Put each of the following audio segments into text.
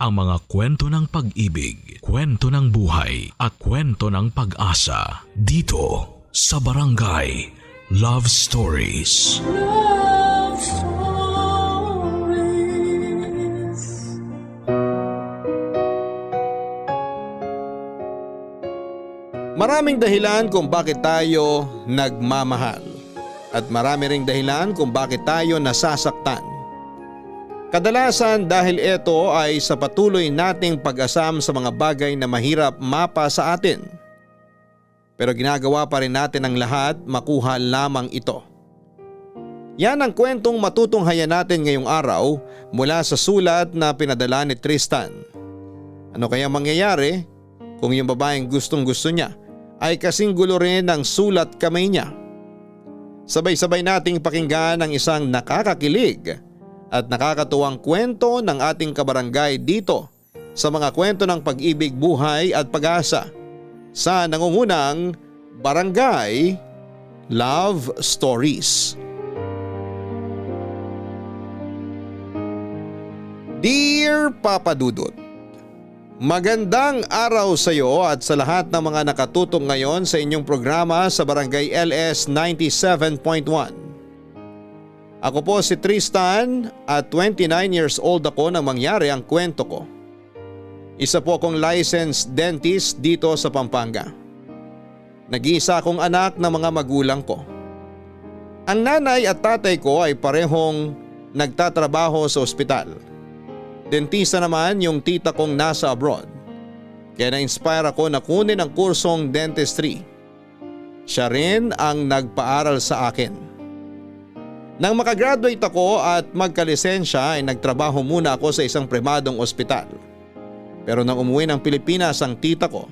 ang mga kwento ng pag-ibig, kwento ng buhay at kwento ng pag-asa dito sa Barangay Love Stories. Love Stories. Maraming dahilan kung bakit tayo nagmamahal at marami ring dahilan kung bakit tayo nasasaktan. Kadalasan dahil ito ay sa patuloy nating pag-asam sa mga bagay na mahirap mapa sa atin. Pero ginagawa pa rin natin ang lahat makuha lamang ito. Yan ang kwentong matutunghayan natin ngayong araw mula sa sulat na pinadala ni Tristan. Ano kaya mangyayari kung yung babaeng gustong gusto niya ay kasing gulo rin ang sulat kamay niya? Sabay-sabay nating pakinggan ang isang nakakakilig at nakakatuwang kwento ng ating kabarangay dito sa mga kwento ng pag-ibig, buhay at pag-asa sa nangungunang Barangay Love Stories. Dear Papa Dudut, magandang araw sa iyo at sa lahat ng mga nakatutok ngayon sa inyong programa sa Barangay LS 97.1. Ako po si Tristan at 29 years old ako nang mangyari ang kwento ko. Isa po akong licensed dentist dito sa Pampanga. Nag-iisa akong anak ng mga magulang ko. Ang nanay at tatay ko ay parehong nagtatrabaho sa ospital. Dentista naman yung tita kong nasa abroad. Kaya na-inspire ako na kunin ang kursong dentistry. Siya rin ang nagpaaral sa akin. Nang makagraduate ako at magkalisensya ay nagtrabaho muna ako sa isang pribadong ospital. Pero nang umuwi ng Pilipinas ang tita ko,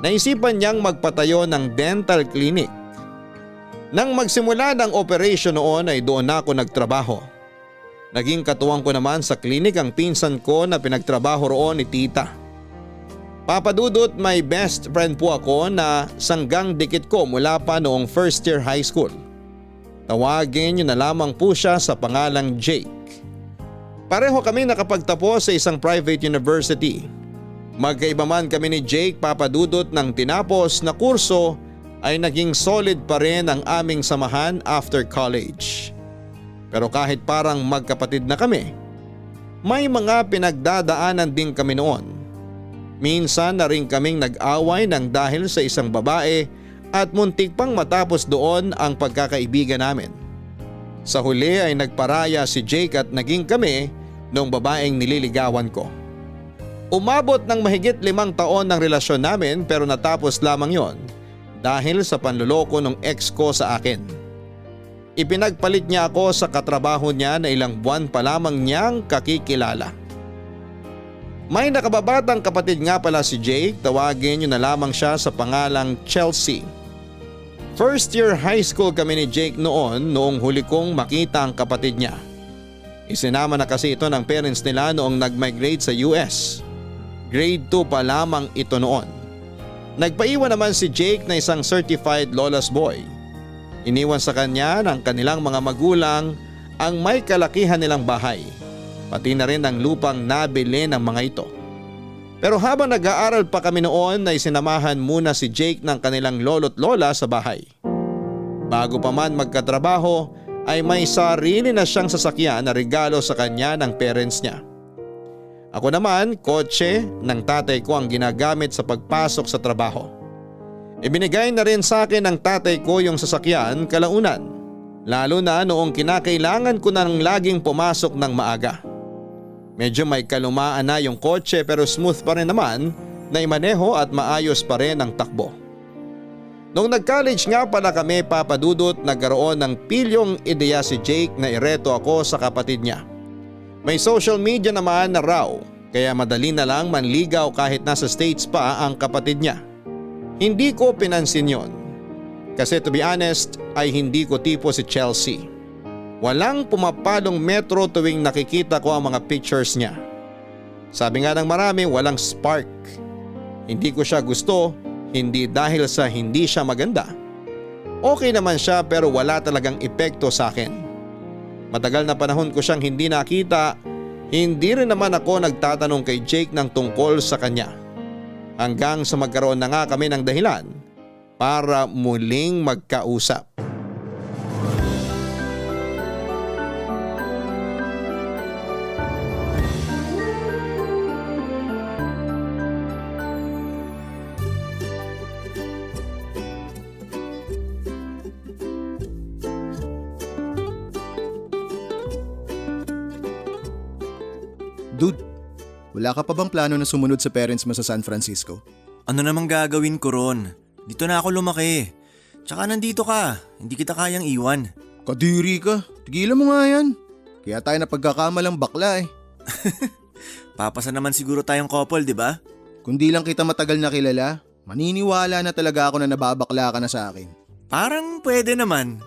naisipan niyang magpatayo ng dental clinic. Nang magsimula ng operation noon ay doon ako nagtrabaho. Naging katuwang ko naman sa clinic ang pinsan ko na pinagtrabaho roon ni tita. Papa Dudut, may best friend po ako na sanggang dikit ko mula pa noong first year high school. Tawagin niyo na lamang po siya sa pangalang Jake. Pareho kami nakapagtapos sa isang private university. Magkaiba man kami ni Jake, Papa Dudut, nang tinapos na kurso ay naging solid pa rin ang aming samahan after college. Pero kahit parang magkapatid na kami, may mga pinagdadaanan din kami noon. Minsan na rin kaming nag-away ng dahil sa isang babae at muntik pang matapos doon ang pagkakaibigan namin. Sa huli ay nagparaya si Jake at naging kami noong babaeng nililigawan ko. Umabot ng mahigit 5 taon ng relasyon namin pero natapos lamang yon dahil sa panluloko ng ex ko sa akin. Ipinagpalit niya ako sa katrabaho niya na ilang buwan pa lamang niyang kakikilala. May nakababatang kapatid nga pala si Jake, tawagin niyo na lamang siya sa pangalang Chelsea. First year high school kami ni Jake noong huli kong makita ang kapatid niya. Isinama na kasi ito ng parents nila noong nag-migrate sa US. Grade 2 pa lamang ito noon. Nagpaiwan naman si Jake na isang certified lawless boy. Iniwan sa kanya ng kanilang mga magulang ang may kalakihan nilang bahay. Pati na rin ang lupang nabili ng mga ito. Pero habang nag-aaral pa kami noon ay sinamahan muna si Jake ng kanilang lolo't lola sa bahay. Bago pa man magkatrabaho ay may sarili na siyang sasakyan na regalo sa kanya ng parents niya. Ako naman, kotse ng tatay ko ang ginagamit sa pagpasok sa trabaho. Ibinigay na rin sa akin ng tatay ko yung sasakyan kalaunan, lalo na noong kinakailangan ko nang laging pumasok ng maaga. Medyo may kalumaan na yung kotse pero smooth pa rin naman na imaneho at maayos pa rin ang takbo. Noong nag-college nga pala kami, Papa Dudut, nagkaroon ng pilyong ideya si Jake na ireto ako sa kapatid niya. May social media naman na raw kaya madali na lang manligaw kahit nasa States pa ang kapatid niya. Hindi ko pinansin yon. Kasi to be honest ay hindi ko tipo si Chelsea. Walang pumapalong metro tuwing nakikita ko ang mga pictures niya. Sabi nga ng marami, walang spark. Hindi ko siya gusto, hindi dahil sa hindi siya maganda. Okay naman siya pero wala talagang epekto sa akin. Matagal na panahon ko siyang hindi nakita Hindi rin naman ako nagtatanong kay Jake ng tungkol sa kanya. Hanggang sa magkaroon na nga kami ng dahilan para muling magkausap. Dude, wala ka pa bang plano na sumunod sa parents mo sa San Francisco? Ano namang gagawin ko ron? Dito na ako lumaki. Tsaka nandito ka, hindi kita kayang iwan. Kadiri ka, tigilan mo nga yan. Kaya tayo napagkakamalang bakla eh. Papasa naman siguro tayong couple, di ba? Kung di lang kita matagal na kilala, maniniwala na talaga ako na nababakla ka na sa akin. Parang pwede naman.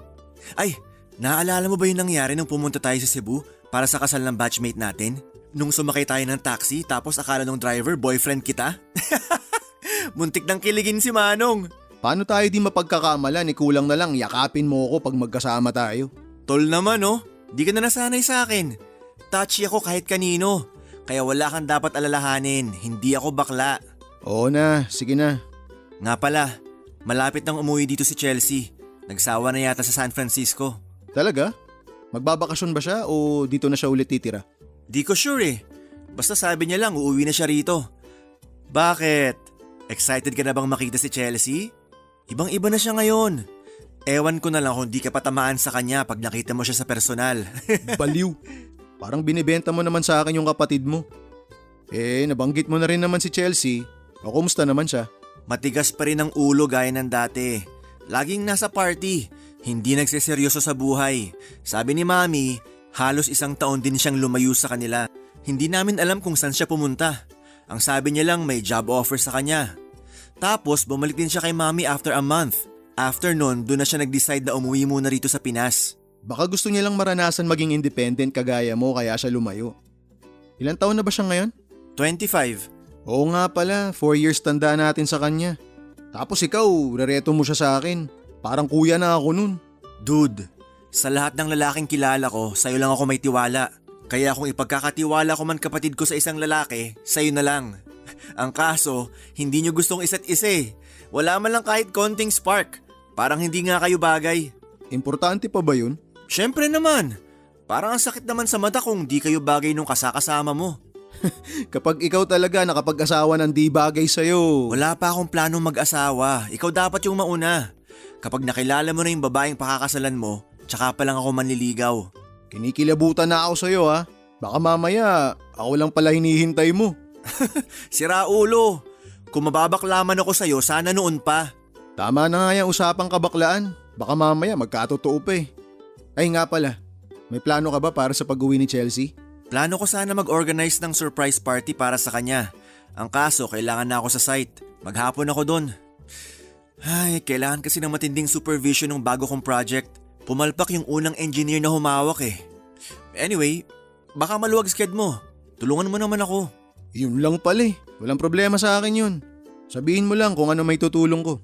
Ay, naalala mo ba yung nangyari nung pumunta tayo sa Cebu para sa kasal ng batchmate natin? Nung sumakay tayo ng taxi tapos akala ng driver boyfriend kita? Muntik nang kiligin si Manong. Paano tayo di mapagkakamala ni kulang na lang yakapin mo ako pag magkasama tayo? Tol naman oh, di ka na nasanay sa akin. Touchy ako kahit kanino. Kaya wala kang dapat alalahanin, hindi ako bakla. Oo na, sige na. Nga pala, malapit nang umuwi dito si Chelsea. Nagsawa na yata sa San Francisco. Talaga? Magbabakasyon ba siya o dito na siya ulit titira? Di ko sure eh. Basta sabi niya lang uuwi na siya rito. Bakit? Excited ka na bang makita si Chelsea? Ibang-iba na siya ngayon. Ewan ko na lang kung di ka patamaan sa kanya pag nakita mo siya sa personal. Baliw. Parang binibenta mo naman sa akin yung kapatid mo. Nabanggit mo na rin naman si Chelsea. O kumusta naman siya? Matigas pa rin ang ulo gaya ng dati. Laging nasa party. Hindi nagseseryoso sa buhay. Sabi ni Mami, halos 1 taon din siyang lumayo sa kanila. Hindi namin alam kung saan siya pumunta. Ang sabi niya lang may job offer sa kanya. Tapos bumalik din siya kay Mami after a month. After nun, doon na siya nag-decide na umuwi muna rito sa Pinas. Baka gusto niya lang maranasan maging independent kagaya mo kaya siya lumayo. Ilang taon na ba siya ngayon? 25. Oo nga pala, 4 years tanda natin sa kanya. Tapos ikaw, rereto mo siya sa akin. Parang kuya na ako nun. Dude, sa lahat ng lalaking kilala ko, sa'yo lang ako may tiwala. Kaya kung ipagkakatiwala ko man kapatid ko sa isang lalaki, sa'yo na lang. Ang kaso, hindi nyo gustong isa't isa eh. Wala man lang kahit konting spark. Parang hindi nga kayo bagay. Importante pa ba yun? Syempre naman. Parang ang sakit naman sa mata kung di kayo bagay nung kasakasama mo. Kapag ikaw talaga nakapag-asawa ng di bagay sa'yo. Wala pa akong planong mag-asawa. Ikaw dapat yung mauna. Kapag nakilala mo na yung babaeng pakakasalan mo, tsaka pa lang ako manliligaw. Kinikilabutan na ako sa'yo ha. Baka mamaya, ako lang pala hinihintay mo. Sira ulo. Kung mababaklaman ako sa'yo, sana noon pa. Tama na nga yung usapang kabaklaan. Baka mamaya magkatotoo pa eh. Ay nga pala, may plano ka ba para sa pag-uwi ni Chelsea? Plano ko sana mag-organize ng surprise party para sa kanya. Ang kaso, kailangan na ako sa site. Maghapon ako doon. Ay, kailangan kasi ng matinding supervision ng bago kong project. Pumalpak yung unang engineer na humawak eh. Anyway, baka maluwag sked mo. Tulungan mo naman ako. Yun lang pala eh. Walang problema sa akin yun. Sabihin mo lang kung ano may tutulong ko.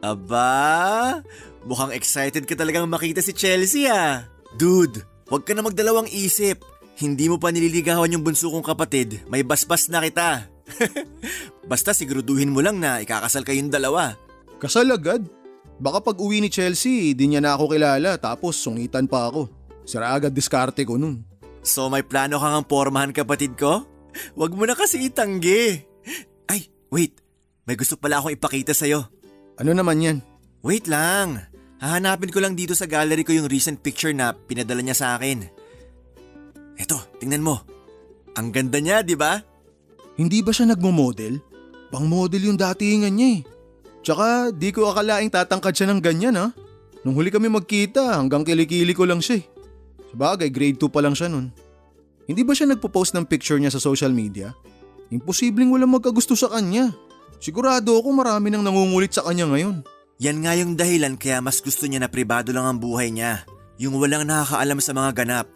Aba, mukhang excited ka talagang makita si Chelsea ah. Dude, wag ka na magdalawang isip. Hindi mo pa nililigawan yung bunso kong kapatid, may basbas na kita. Basta siguraduhin mo lang na ikakasal kayong dalawa. Kasal agad? Baka pag uwi ni Chelsea, di niya na ako kilala tapos sungitan pa ako. Sira agad diskarte ko nun. So may plano kang pormahan kapatid ko? Wag mo na kasi itanggi. Ay, wait. May gusto pala akong ipakita sa'yo. Ano naman yan? Wait lang. Hahanapin ko lang dito sa gallery ko yung recent picture na pinadala niya sa akin. Eto, tingnan mo. Ang ganda niya, di ba? Hindi ba siya nagmo-model? Pang-model yung datingan niya eh. Tsaka di ko akalaing tatangkad siya ng ganyan ha. Nung huli kami magkita hanggang kilikili ko lang siya eh. Sabagay grade 2 pa lang siya nun. Hindi ba siya nagpo-post ng picture niya sa social media? Imposibleng walang magkagusto sa kanya. Sigurado ako marami nang nangungulit sa kanya ngayon. Yan nga yung dahilan kaya mas gusto niya na pribado lang ang buhay niya. Yung walang nakakaalam sa mga ganap.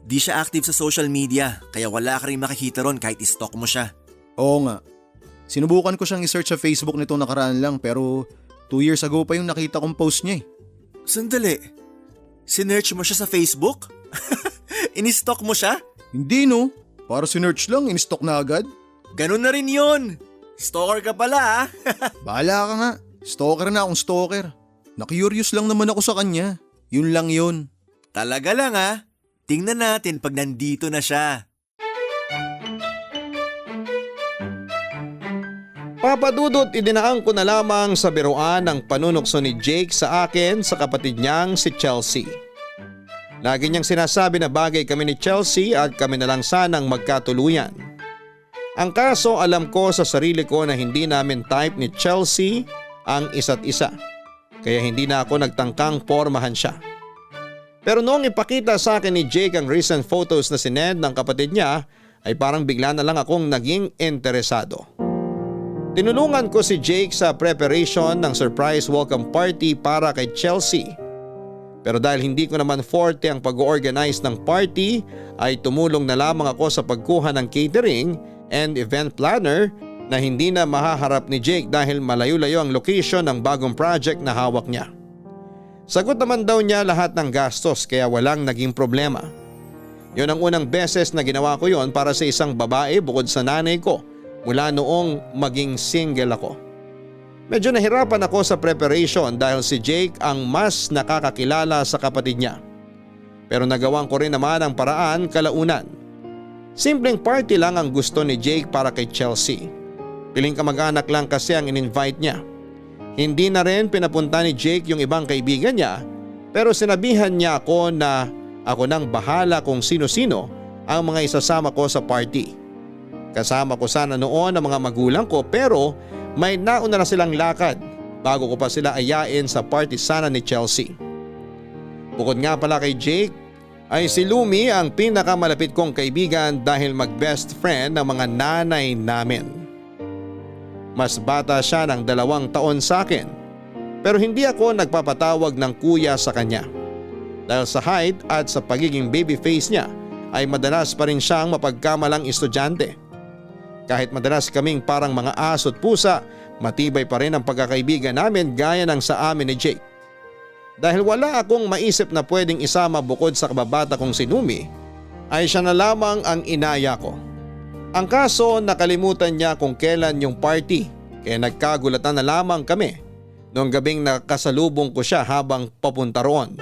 Di siya active sa social media kaya wala ka rin makikita ron kahit i-stalk mo siya. Oo nga. Sinubukan ko siyang i-search sa Facebook nitong nakaraan lang pero 2 years ago pa yung nakita kong post niya eh. Sandali. Sinearch mo siya sa Facebook? Ini-stalk mo siya? Hindi no. Para sinerch lang, in-stock na agad. Ganun na rin yun. Stalker ka pala ah. Bahala ka nga. Stalker na akong stalker. Na-curious lang naman ako sa kanya. Yun lang yun. Talaga lang ah. Tingnan natin pag nandito na siya. Papa Dudut, idinaan ko na lamang sa biruan ang panunukso ni Jake sa akin sa kapatid niyang si Chelsea. Lagi niyang sinasabi na bagay kami ni Chelsea at kami na lang sanang magkatuluyan. Ang kaso, alam ko sa sarili ko na hindi namin type ni Chelsea ang isa't isa. Kaya hindi na ako nagtangkang pormahan siya. Pero noong ipakita sa akin ni Jake ang recent photos na sinend ng kapatid niya, ay parang bigla na lang akong naging interesado. Tinulungan ko si Jake sa preparation ng surprise welcome party para kay Chelsea. Pero dahil hindi ko naman forte ang pag-organize ng party, ay tumulong na lamang ako sa pagkuha ng catering and event planner na hindi na mahaharap ni Jake dahil malayo-layo ang location ng bagong project na hawak niya. Sagot naman daw niya lahat ng gastos kaya walang naging problema. Yun ang unang beses na ginawa ko yon para sa isang babae bukod sa nanay ko mula noong maging single ako. Medyo nahirapan ako sa preparation dahil si Jake ang mas nakakakilala sa kapatid niya. Pero nagawan ko rin naman ang paraan kalaunan. Simpleng party lang ang gusto ni Jake para kay Chelsea. Piling kamag-anak lang kasi ang in-invite niya. Hindi na rin pinapunta ni Jake yung ibang kaibigan niya pero sinabihan niya ako na ako nang bahala kung sino-sino ang mga isasama ko sa party. Kasama ko sana noon ang mga magulang ko pero may nauna na silang lakad bago ko pa sila ayain sa party sana ni Chelsea. Bukod nga pala kay Jake ay si Lumi ang pinakamalapit kong kaibigan dahil mag-best friend ng mga nanay namin. Mas bata siya ng 2 taon sa akin pero hindi ako nagpapatawag ng kuya sa kanya. Dahil sa height at sa pagiging baby face niya ay madalas pa rin siyang mapagkamalang estudyante. Kahit madalas kaming parang mga aso at pusa, matibay pa rin ang pagkakaibigan namin gaya ng sa amin ni Jake. Dahil wala akong maisip na pwedeng isama bukod sa kababata kong si Lumi, ay siya na lamang ang inaya ko. Ang kaso, nakalimutan niya kung kailan yung party kaya nagkagulatan na lamang kami noong gabing nakasalubong ko siya habang papunta roon.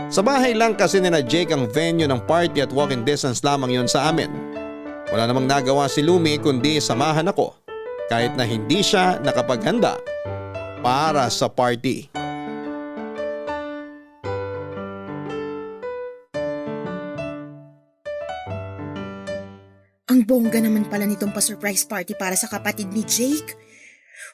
Sa bahay lang kasi nila Jake ang venue ng party at walking distance lamang yon sa amin. Wala namang nagawa si Lumi kundi samahan ako kahit na hindi siya nakapaghanda para sa party. Ang bongga naman pala nitong pa-surprise party para sa kapatid ni Jake.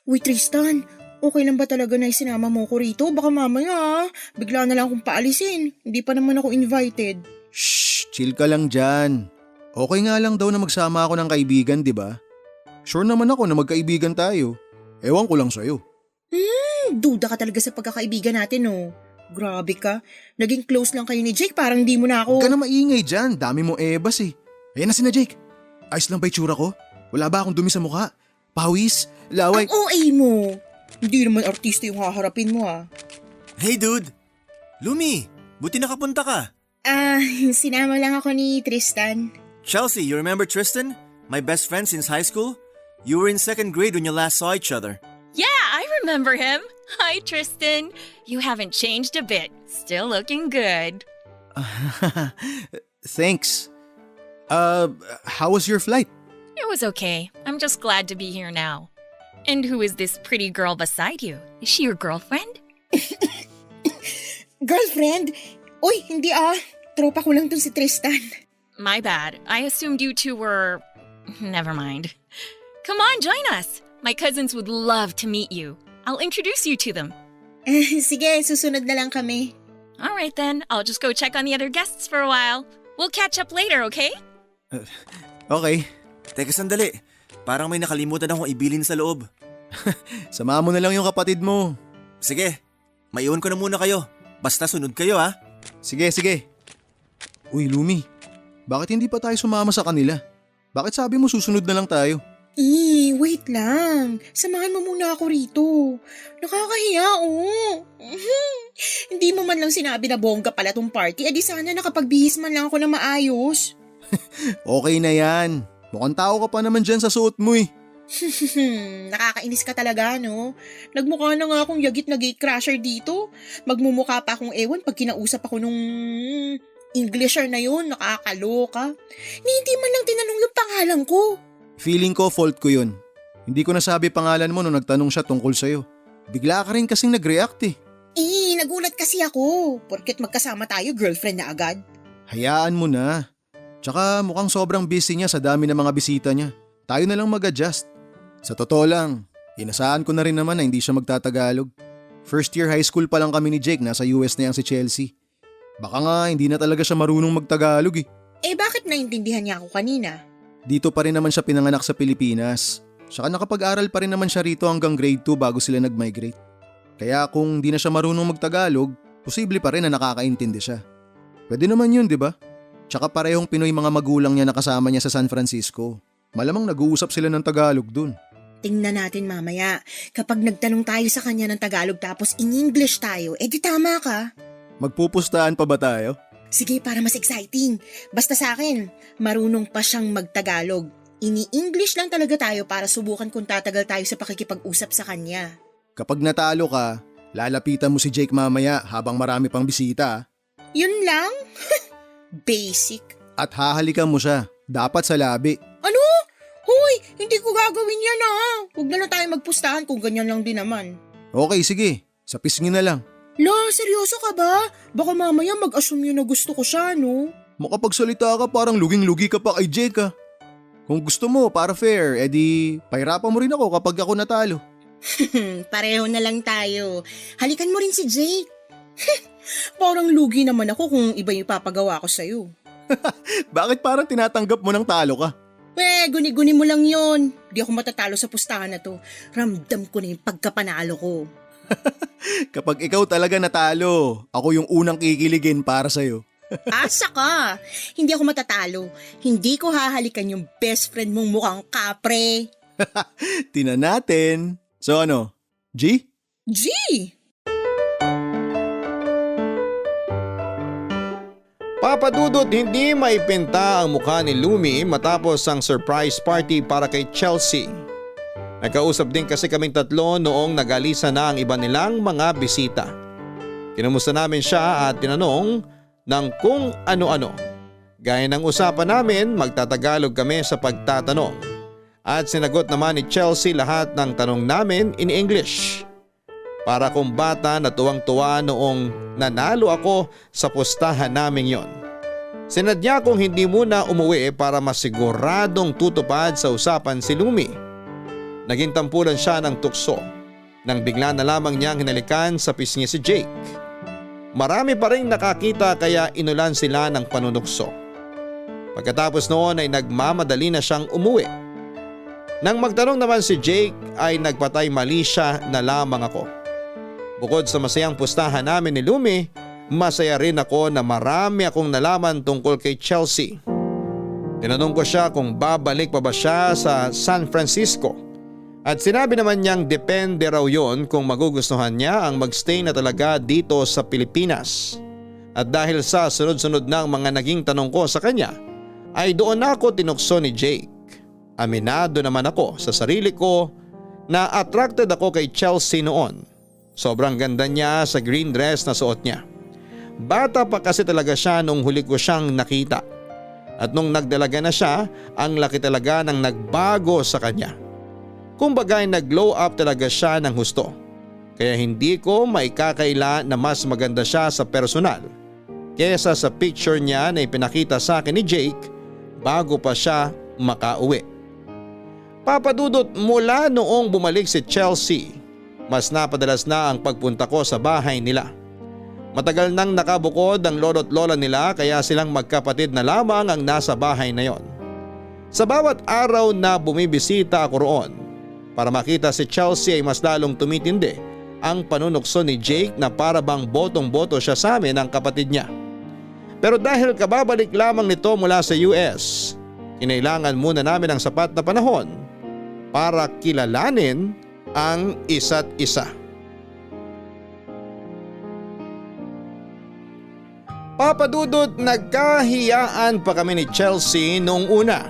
Uy Tristan, okay lang ba talaga na isinama mo ko rito? Baka mamaya bigla na lang akong paalisin. Hindi pa naman ako invited. Shh, chill ka lang dyan. Okay nga lang daw na magsama ako ng kaibigan, di ba? Sure naman ako na magkaibigan tayo. Ewan ko lang sa'yo. Duda ka talaga sa pagkakaibigan natin oh. Grabe ka. Naging close lang kayo ni Jake, parang di mo na ako... Huwag ka na maingay dyan, dami mo ebas eh. Ayan na si na Jake. Ayos lang ba itsura ko? Wala ba akong dumi sa mukha? Pawis? Laway? Ang OA mo. Hindi naman artista yung haharapin mo ah. Hey dude! Lumi, buti nakapunta ka. Sinama lang ako ni Tristan. Chelsea, you remember Tristan? My best friend since high school? You were in 2nd grade when you last saw each other. Yeah, I remember him. Hi, Tristan. You haven't changed a bit. Still looking good. Thanks. How was your flight? It was okay. I'm just glad to be here now. And who is this pretty girl beside you? Is she your girlfriend? Girlfriend? Uy, hindi ah. Tropa ko lang tong si Tristan. My bad. I assumed you two were... Never mind. Come on, join us. My cousins would love to meet you. I'll introduce you to them. Sige, susunod na lang kami. All right then. I'll just go check on the other guests for a while. We'll catch up later, okay? Okay. Teka sandali, parang may nakalimutan akong ibilin sa loob. Sama mo na lang yung kapatid mo. Sige, maiwan ko na muna kayo. Basta sunod kayo ha. Sige. Uy, Lumi. Bakit hindi pa tayo sumama sa kanila? Bakit sabi mo susunod na lang tayo? Wait lang. Samahan mo muna ako rito. Nakakahiya, oh. Hindi mo man lang sinabi na bongga pala tong party, edi sana nakapagbihis man lang ako na maayos. Okay na yan. Mukhang tao ka pa naman dyan sa suot mo eh. Nakakainis ka talaga, no? Nagmukha na nga akong yagit na gatecrasher dito. Magmumukha pa akong ewan pag kinausap ako nung Englisher na yun. Nakakaloka. Hindi man lang tinanong yung pangalan ko. Feeling ko fault ko yun. Hindi ko nasabi pangalan mo nung nagtanong siya tungkol sa'yo. Bigla ka rin kasing nag-react eh. Nagulat kasi ako. Porket magkasama tayo, girlfriend na agad. Hayaan mo na. Tsaka mukhang sobrang busy niya sa dami ng mga bisita niya. Tayo na lang mag-adjust. Sa totoo lang, inasahan ko na rin naman na hindi siya magtatagalog. First year high school pa lang kami ni Jake, nasa US na yang si Chelsea. Baka nga hindi na talaga siya marunong magtagalog eh. Bakit naintindihan niya ako kanina? Dito pa rin naman siya pinanganak sa Pilipinas. Saka nakapag-aral pa rin naman siya rito hanggang grade 2 bago sila nag-migrate. Kaya kung hindi na siya marunong magtagalog, posible pa rin na nakakaintindi siya. Pwede naman yun, di ba? Tsaka parehong Pinoy mga magulang niya na kasama niya sa San Francisco. Malamang nag-uusap sila ng Tagalog dun. Tingnan natin mamaya. Kapag nagtanong tayo sa kanya ng Tagalog tapos in English tayo, di tama ka. Magpupustahan pa ba tayo? Sige, para mas exciting. Basta sa akin, marunong pa siyang magtagalog. Ini-English lang talaga tayo para subukan kung tatagal tayo sa pakikipag-usap sa kanya. Kapag natalo ka, lalapitan mo si Jake mamaya habang marami pang bisita. Yun lang? Basic. At hahalikan mo siya, dapat sa labi. Ano? Hoy, hindi ko gagawin yan Huwag na lang tayo magpustahan kung ganyan lang din naman. Okay, sige. Sa pisngi na lang. La, seryoso ka ba? Baka mamaya mag-assume yun na gusto ko siya, no? Makapagsalita ka parang luging-lugi ka pa kay Jake ah. Kung gusto mo para fair, edi pahirapan mo rin ako kapag ako natalo. Pareho na lang tayo. Halikan mo rin si Jake. Parang lugi naman ako kung iba yung papagawa ko sa'yo. Bakit parang tinatanggap mo ng talo ka? Guni-guni mo lang yon. Di ako matatalo sa pustahan na to. Ramdam ko na yung pagkapanalo ko. Kapag ikaw talaga natalo, ako yung unang kikiligin para sa'yo. Asa ka? Hindi ako matatalo. Hindi ko hahalikan yung best friend mong mukhang kapre. Tingnan natin. So ano, G? G! Papa Dudut, hindi maipinta ang mukha ni Lumi matapos ang surprise party para kay Chelsea. Nagkausap din kasi kaming tatlo noong nagalisa na ang iba nilang mga bisita. Kinumusta namin siya at tinanong ng kung ano-ano. Gaya ng usapan namin, magtatagalog kami sa pagtatanong. At sinagot naman ni Chelsea lahat ng tanong namin in English. Para kung bata na tuwang-tuwa noong nanalo ako sa pustahan namin yon. Sinadya kong hindi muna umuwi para masiguradong tutupad sa usapan si Lumi. Naging tampulan siya ng tukso nang bigla na lamang niyang hinalikan sa pisngi si Jake. Marami pa rin nakakita kaya inulan sila ng panunukso. Pagkatapos noon ay nagmamadali na siyang umuwi. Nang magtanong naman si Jake ay nagpatay mali siya na lamang ako. Bukod sa masayang pustahan namin ni Lumi, masaya rin ako na marami akong nalaman tungkol kay Chelsea. Tinanong ko siya kung babalik pa ba siya sa San Francisco. At sinabi naman niyang depende raw yon kung magugustuhan niya ang magstay na talaga dito sa Pilipinas. At dahil sa sunod-sunod ng mga naging tanong ko sa kanya, ay doon ako tinukso ni Jake. Aminado naman ako sa sarili ko na attracted ako kay Chelsea noon. Sobrang ganda niya sa green dress na suot niya. Bata pa kasi talaga siya nung huli ko siyang nakita. At nung nagdalaga na siya, ang laki talaga ng nagbago sa kanya. Kumbaga nag-glow up talaga siya ng husto. Kaya hindi ko maikakaila na mas maganda siya sa personal kesa sa picture niya na ipinakita sa akin ni Jake bago pa siya makauwi. Papa Dudut, mula noong bumalik si Chelsea, mas napadalas na ang pagpunta ko sa bahay nila. Matagal nang nakabukod ang lolo't lola nila kaya silang magkapatid na lamang ang nasa bahay na yon. Sa bawat araw na bumibisita ako roon, para makita si Chelsea ay mas lalong tumitindi ang panunukso ni Jake na para bang botong-boto siya sa amin ang kapatid niya. Pero dahil kababalik lamang nito mula sa US, kinailangan muna namin ang sapat na panahon para kilalanin ang isa't isa. Papa Dudut, nagkahiyaan pa kami ni Chelsea noong una.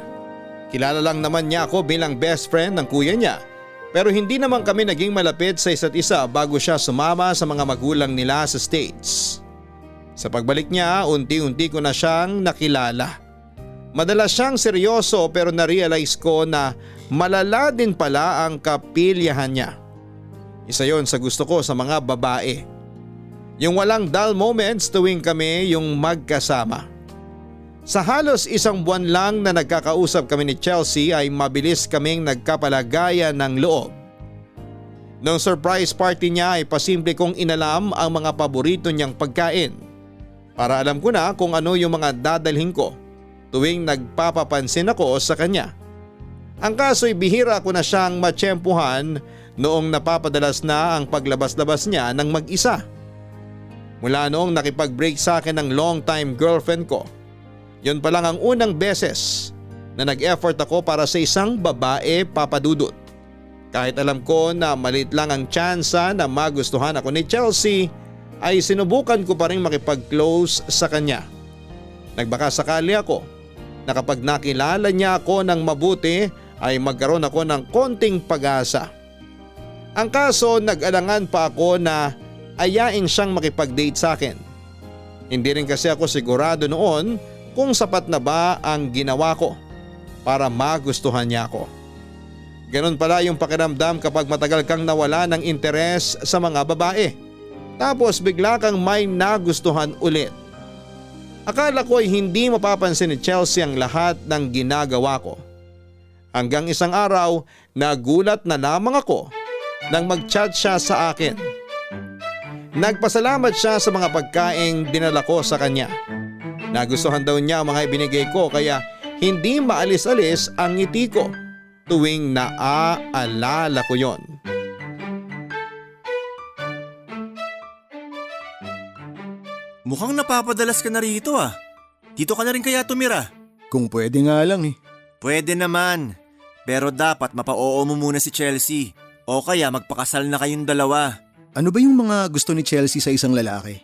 Kilala lang naman niya ako bilang best friend ng kuya niya. Pero hindi naman kami naging malapit sa isa't isa bago siya sumama sa mga magulang nila sa States. Sa pagbalik niya, unti-unti ko na siyang nakilala. Madalas siyang seryoso pero na-realize ko na malala din pala ang kapilyahan niya. Isa yon sa gusto ko sa mga babae. Yung walang dull moments tuwing kami yung magkasama. Sa halos isang buwan lang na nagkakausap kami ni Chelsea ay mabilis kaming nagkapalagayan ng loob. Noong surprise party niya ay pasimple kong inalam ang mga paborito niyang pagkain. Para alam ko na kung ano yung mga dadalhin ko tuwing nagpapapansin ako sa kanya. Ang kaso'y bihira ko na siyang matsyempuhan noong napapadalas na ang paglabas-labas niya ng mag-isa. Mula noong nakipag-break sa akin ng long-time girlfriend ko, yun pa lang ang unang beses na nag-effort ako para sa isang babae, Papa Dudut. Kahit alam ko na maliit lang ang tsansa na magustuhan ako ni Chelsea, ay sinubukan ko pa rin makipag-close sa kanya. Nagbaka sakali ako na kapag nakilala niya ako ng mabuti ay magkaroon ako ng konting pag-asa. Ang kaso, nag-alangan pa ako na ayain siyang makipag-date sa akin. Hindi rin kasi ako sigurado noon kung sapat na ba ang ginawa ko para magustuhan niya ako. Ganon pala yung pakiramdam kapag matagal kang nawala ng interes sa mga babae. Tapos bigla kang may nagustuhan ulit. Akala ko ay hindi mapapansin ni Chelsea ang lahat ng ginagawa ko. Hanggang isang araw, nagulat na lamang ako nang mag-chat siya sa akin. Nagpasalamat siya sa mga pagkaing dinala ko sa kanya. Nagustuhan daw niya ang mga ibinigay ko kaya hindi maalis-alis ang ngiti ko tuwing naaalala ko yon. Mukhang napapadalas ka na rito ah. Dito ka na rin kaya tumira? Kung pwede nga lang eh. Pwede naman. Pero dapat mapa-oo mo muna si Chelsea. O kaya magpakasal na kayong dalawa. Ano ba yung mga gusto ni Chelsea sa isang lalaki?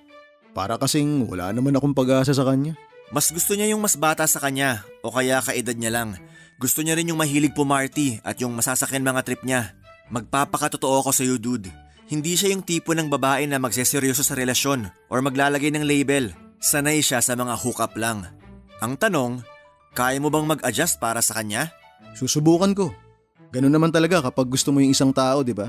Para kasing wala naman akong pag-asa sa kanya. Mas gusto niya yung mas bata sa kanya o kaya kaedad niya lang. Gusto niya rin yung mahilig pumarty at yung masasakyan mga trip niya. Magpapakatotoo ko sa'yo dude. Hindi siya yung tipo ng babae na magseseryoso sa relasyon or maglalagay ng label. Sanay siya sa mga hookup lang. Ang tanong, kaya mo bang mag-adjust para sa kanya? Susubukan ko. Ganun naman talaga kapag gusto mo yung isang tao, di ba?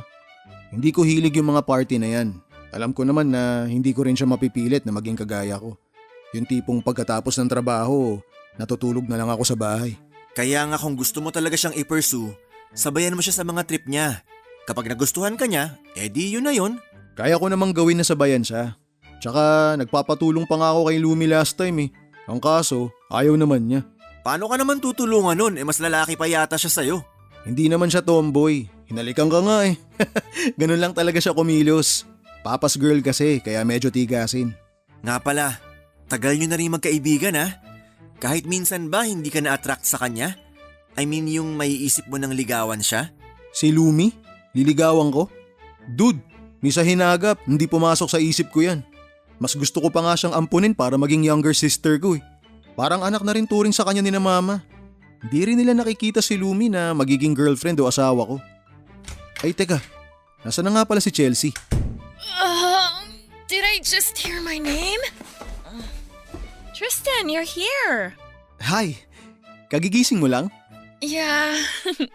Hindi ko hilig yung mga party na yan. Alam ko naman na hindi ko rin siya mapipilit na maging kagaya ko. Yung tipong pagkatapos ng trabaho, natutulog na lang ako sa bahay. Kaya nga kung gusto mo talaga siyang i-pursue, sabayan mo siya sa mga trip niya. Kapag nagustuhan ka niya, edi yun na yun. Kaya ko namang gawin na sabayan siya. Tsaka nagpapatulong pa nga ako kay Lumi last time eh. Ang kaso, ayaw naman niya. Paano ka naman tutulungan nun? Mas lalaki pa yata siya sa'yo. Hindi naman siya tomboy. Hinalikan ka nga eh. Ganun lang talaga siya kumilos. Papa's girl kasi, kaya medyo tigasin. Nga pala, tagal nyo na rin magkaibigan ha? Kahit minsan ba hindi ka na-attract sa kanya? I mean yung maiisip mo ng ligawan siya? Si Lumi? Liligawan ko? Dude, ni sa hinagap, hindi pumasok sa isip ko yan. Mas gusto ko pa nga siyang ampunin para maging younger sister ko eh. Parang anak na rin turing sa kanya ni na mama. Di rin nila nakikita si Lumi na magiging girlfriend o asawa ko. Ay teka, nasa na nga pala si Chelsea? Did I just hear my name? Tristan, you're here. Hi, kagigising mo lang? Yeah,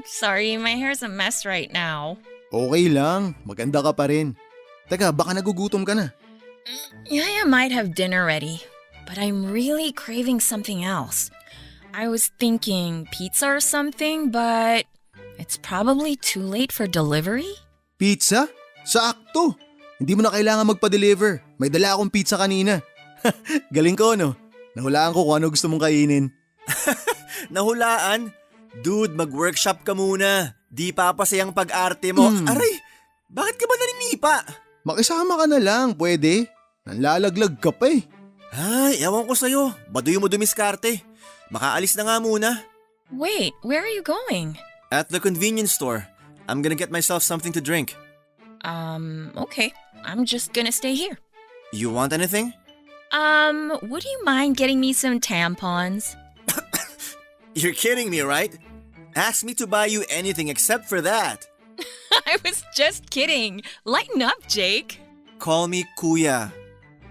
sorry, my hair's a mess right now. Okay lang, maganda ka pa rin. Teka, baka nagugutom ka na. Yeah, I might have dinner ready, but I'm really craving something else. I was thinking pizza or something, but it's probably too late for delivery. Pizza? Sakto! Hindi mo na kailangan magpa-deliver. May dala akong pizza kanina. Galing ko no? Nahulaan ko kung ano gusto mong kainin. Nahulaan? Dude, mag-workshop ka muna. Di papasayang pag-arte mo. Aray, bakit ka ba naninipa? Makisama ka na lang, pwede. Nanlalaglag ka pa eh. Ay, ewan ko sa'yo. Baduy mo dumiskarte. Makaalis na nga muna. Wait, where are you going? At the convenience store. I'm gonna get myself something to drink. Okay. I'm just gonna stay here. You want anything? Would you mind getting me some tampons? You're kidding me, right? Ask me to buy you anything except for that. I was just kidding. Lighten up, Jake. Call me Kuya.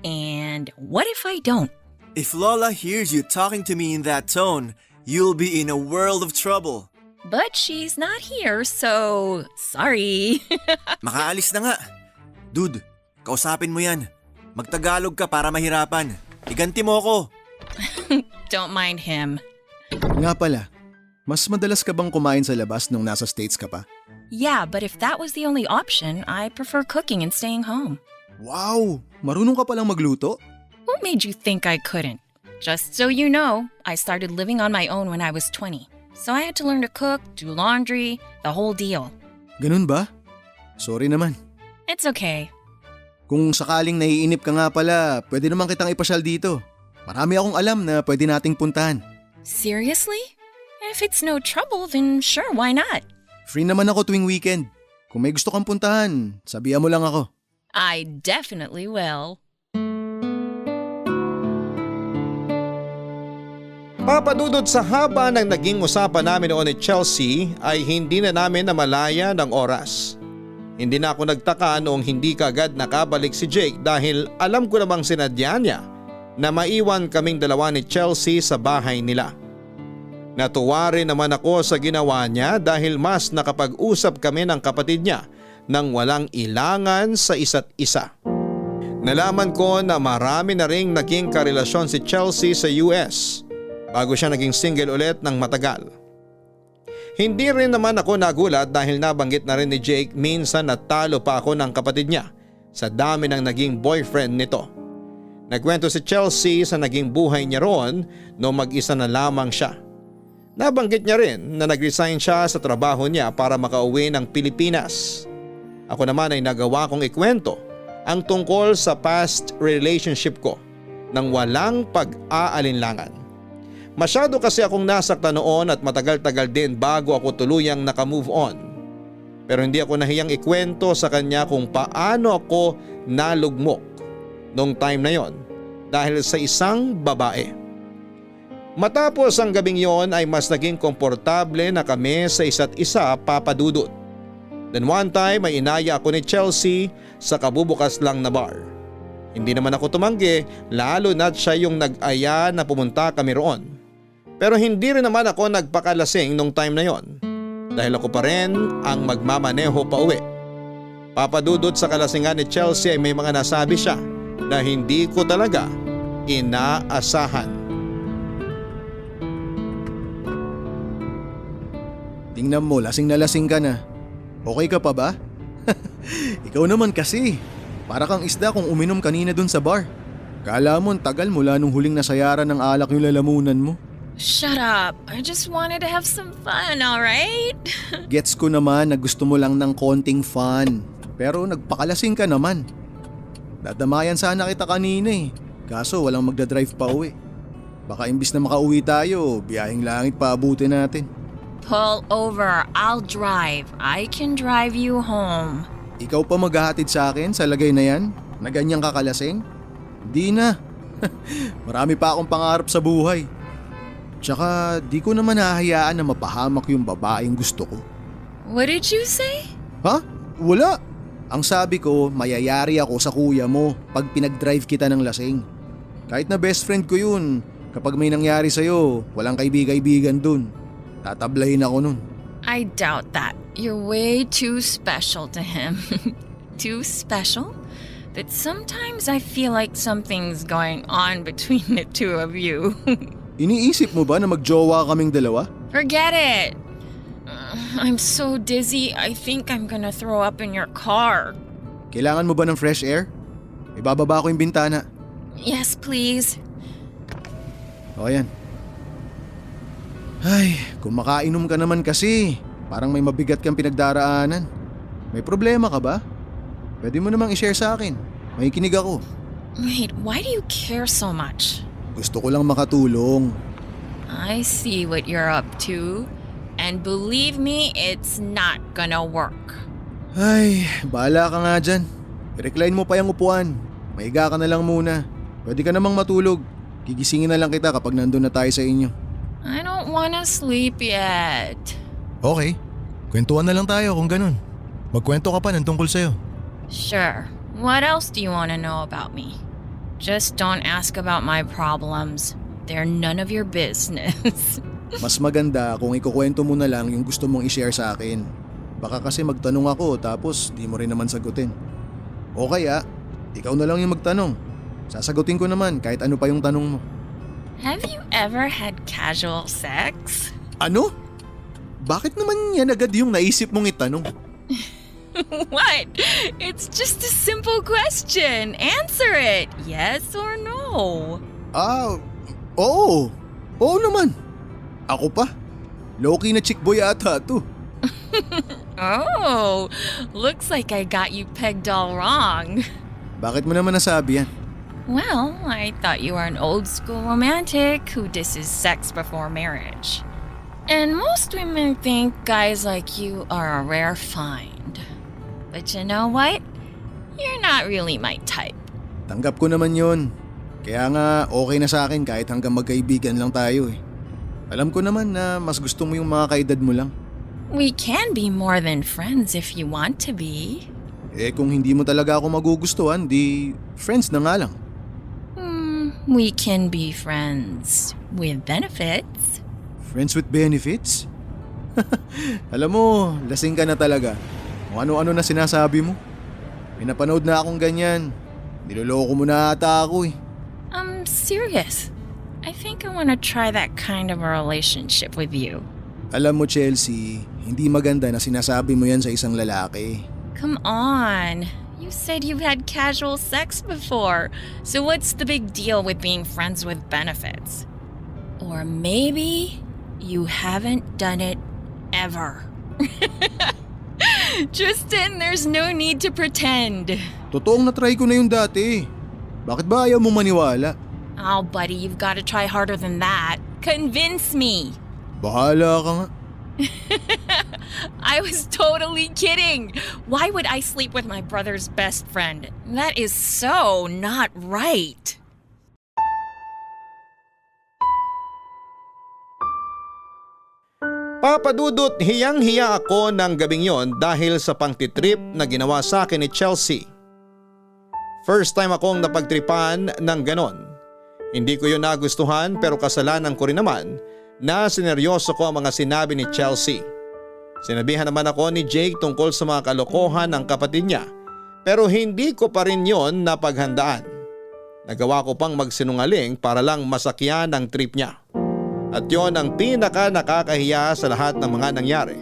And what if I don't? If Lola hears you talking to me in that tone, you'll be in a world of trouble. But she's not here, so sorry. Makaalis na nga. Dude, kausapin mo yan. Magtagalog ka para mahirapan. Iganti mo ako. Don't mind him. Nga pala, mas madalas ka bang kumain sa labas nung nasa States ka pa? Yeah, but if that was the only option, I prefer cooking and staying home. Wow! Marunong ka palang magluto? What made you think I couldn't? Just so you know, I started living on my own when I was 20. So I had to learn to cook, do laundry, the whole deal. Ganun ba? Sorry naman. It's okay. Kung sakaling naiinip ka nga pala, pwede naman kitang ipasyal dito. Marami akong alam na pwede nating puntahan. Seriously? If it's no trouble, then sure, why not? Free naman ako tuwing weekend. Kung may gusto kang puntahan, sabihan mo lang ako. I definitely will. Papadudod sa haba ng naging usapan namin noon ni Chelsea ay hindi na namin namalaya ng oras. Hindi na ako nagtaka noong hindi kaagad nakabalik si Jake dahil alam ko namang sinadya niya na maiwan kaming dalawa ni Chelsea sa bahay nila. Natuwa rin naman ako sa ginawa niya dahil mas nakapag-usap kami ng kapatid niya nang walang ilangan sa isa't isa. Nalaman ko na marami na ring naging karelasyon si Chelsea sa US bago siya naging single ulit ng matagal. Hindi rin naman ako nagulat dahil nabanggit na rin ni Jake minsan na talo pa ako ng kapatid niya sa dami ng naging boyfriend nito. Nagkwento si Chelsea sa naging buhay niya roon noong mag-isa na lamang siya. Nabanggit niya rin na nag-resign siya sa trabaho niya para makauwi ng Pilipinas. Ako naman ay nagawa kong ikwento ang tungkol sa past relationship ko nang walang pag-aalinlangan. Masyado kasi akong nasaktan noon at matagal-tagal din bago ako tuluyang nakamove on. Pero hindi ako nahiyang ikwento sa kanya kung paano ako nalugmok nung time na yon dahil sa isang babae. Matapos ang gabing yon ay mas naging komportable na kami sa isa't isa, papadudot. Then one time ay inaya ako ni Chelsea sa kabubukas lang na bar. Hindi naman ako tumanggi lalo na't siya yung nag-aya na pumunta kami roon. Pero hindi rin naman ako nagpakalasing nung time na yon dahil ako pa rin ang magmamaneho pa uwi. Papadudot sa kalasingan ni Chelsea ay may mga nasabi siya na hindi ko talaga inaasahan. Tingnan mo, lasing na lasing ka na. Okay ka pa ba? Ikaw naman kasi. Para kang isda kung uminom kanina dun sa bar. Kala mo tagal mula nung huling nasayaran ng alak yung lalamunan mo. Shut up. I just wanted to have some fun, alright? Gets ko naman na gusto mo lang ng konting fun. Pero nagpakalasing ka naman. Dadamayan sana kita kanina eh. Kaso walang magdadrive pa uwi. Baka imbis na makauwi tayo, biyaheng langit pa abutin natin. Pull over. I'll drive. I can drive you home. Ikaw pa maghahatid sa akin sa lagay na yan? Na ganyang kakalasing? Di na. Marami pa akong pangarap sa buhay. Tsaka di ko naman hahayaan na mapahamak yung babaeng gusto ko. What did you say? Ha? Wala. Ang sabi ko, mayayari ako sa kuya mo pag pinag-drive kita ng lasing. Kahit na best friend ko yun, kapag may nangyari sa'yo, walang kaibig-kaibigan dun. Tatablahin ako nun. I doubt that. You're way too special to him. Too special? But sometimes I feel like something's going on between the two of you. Iniisip mo ba na magjowa kaming dalawa? Forget it. I'm so dizzy. I think I'm gonna throw up in your car. Kailangan mo ba ng fresh air? Ibababa ko yung bintana. Yes, please. O yan. Ay, kung makainom ka naman kasi, parang may mabigat kang pinagdaraanan. May problema ka ba? Pwede mo namang i-share sa akin. May kinig ako. Wait, why do you care so much? Gusto ko lang makatulong. I see what you're up to. And believe me, it's not gonna work. Ay, bahala ka nga dyan. I-recline mo pa yung upuan. Maiga ka na lang muna. Pwede ka namang matulog. Gigisingin na lang kita kapag nandun na tayo sa inyo. I don't wanna sleep yet. Okay, kwentuhan na lang tayo kung ganun. Magkwento ka pa ng tungkol sa'yo. Sure. What else do you wanna know about me? Just don't ask about my problems. They're none of your business. Mas maganda kung ikukwento mo na lang yung gusto mong i-share sa akin. Baka kasi magtanong ako tapos di mo rin naman sagutin. O kaya, ikaw na lang yung magtanong. Sasagutin ko naman kahit ano pa yung tanong mo. Have you ever had casual sex? Ano? Bakit naman yan agad yung naisip mong itanong? What? It's just a simple question. Answer it. Yes or no? Oo. Oo naman. Ako pa. Low-key na chick boy ata to. Oh, looks like I got you pegged all wrong. Bakit mo naman nasabi yan? Well, I thought you were an old school romantic who disses sex before marriage. And most women think guys like you are a rare find. But you know what? You're not really my type. Tanggap ko naman yon. Kaya nga okay na sa akin kahit hanggang magkaibigan lang tayo eh. Alam ko naman na mas gusto mo yung mga kaedad mo lang. We can be more than friends if you want to be. Eh kung hindi mo talaga ako magugustuhan, di friends na nga lang. We can be friends with benefits. Friends with benefits? Alam mo, lasing ka na talaga. Kung ano-ano na sinasabi mo. May napanood na akong ganyan. Niloloko mo na ata ako eh. I'm serious. I think I want to try that kind of a relationship with you. Alam mo Chelsea, hindi maganda na sinasabi mo yan sa isang lalaki. Come on. You said you've had casual sex before. So what's the big deal with being friends with benefits? Or maybe you haven't done it ever. Tristan, there's no need to pretend. Totoong na-try ko na yung dati. Bakit ba ayaw mo maniwala? Oh, buddy, you've got to try harder than that. Convince me. Bahala ka nga. I was totally kidding. Why would I sleep with my brother's best friend? That is so not right. Papa Dudut, hiyang-hiya ako ng gabing yon dahil sa pangtitrip na ginawa sa akin ni Chelsea. First time akong napagtripan ng ganon. Hindi ko yun nagustuhan pero kasalanan ko rin naman na sineryoso ko ang mga sinabi ni Chelsea. Sinabihan naman ako ni Jake tungkol sa mga kalokohan ng kapatid niya pero hindi ko pa rin yon napaghandaan. Nagawa ko pang magsinungaling para lang masakyan ang trip niya. At yon ang pinaka nakakahiya sa lahat ng mga nangyari.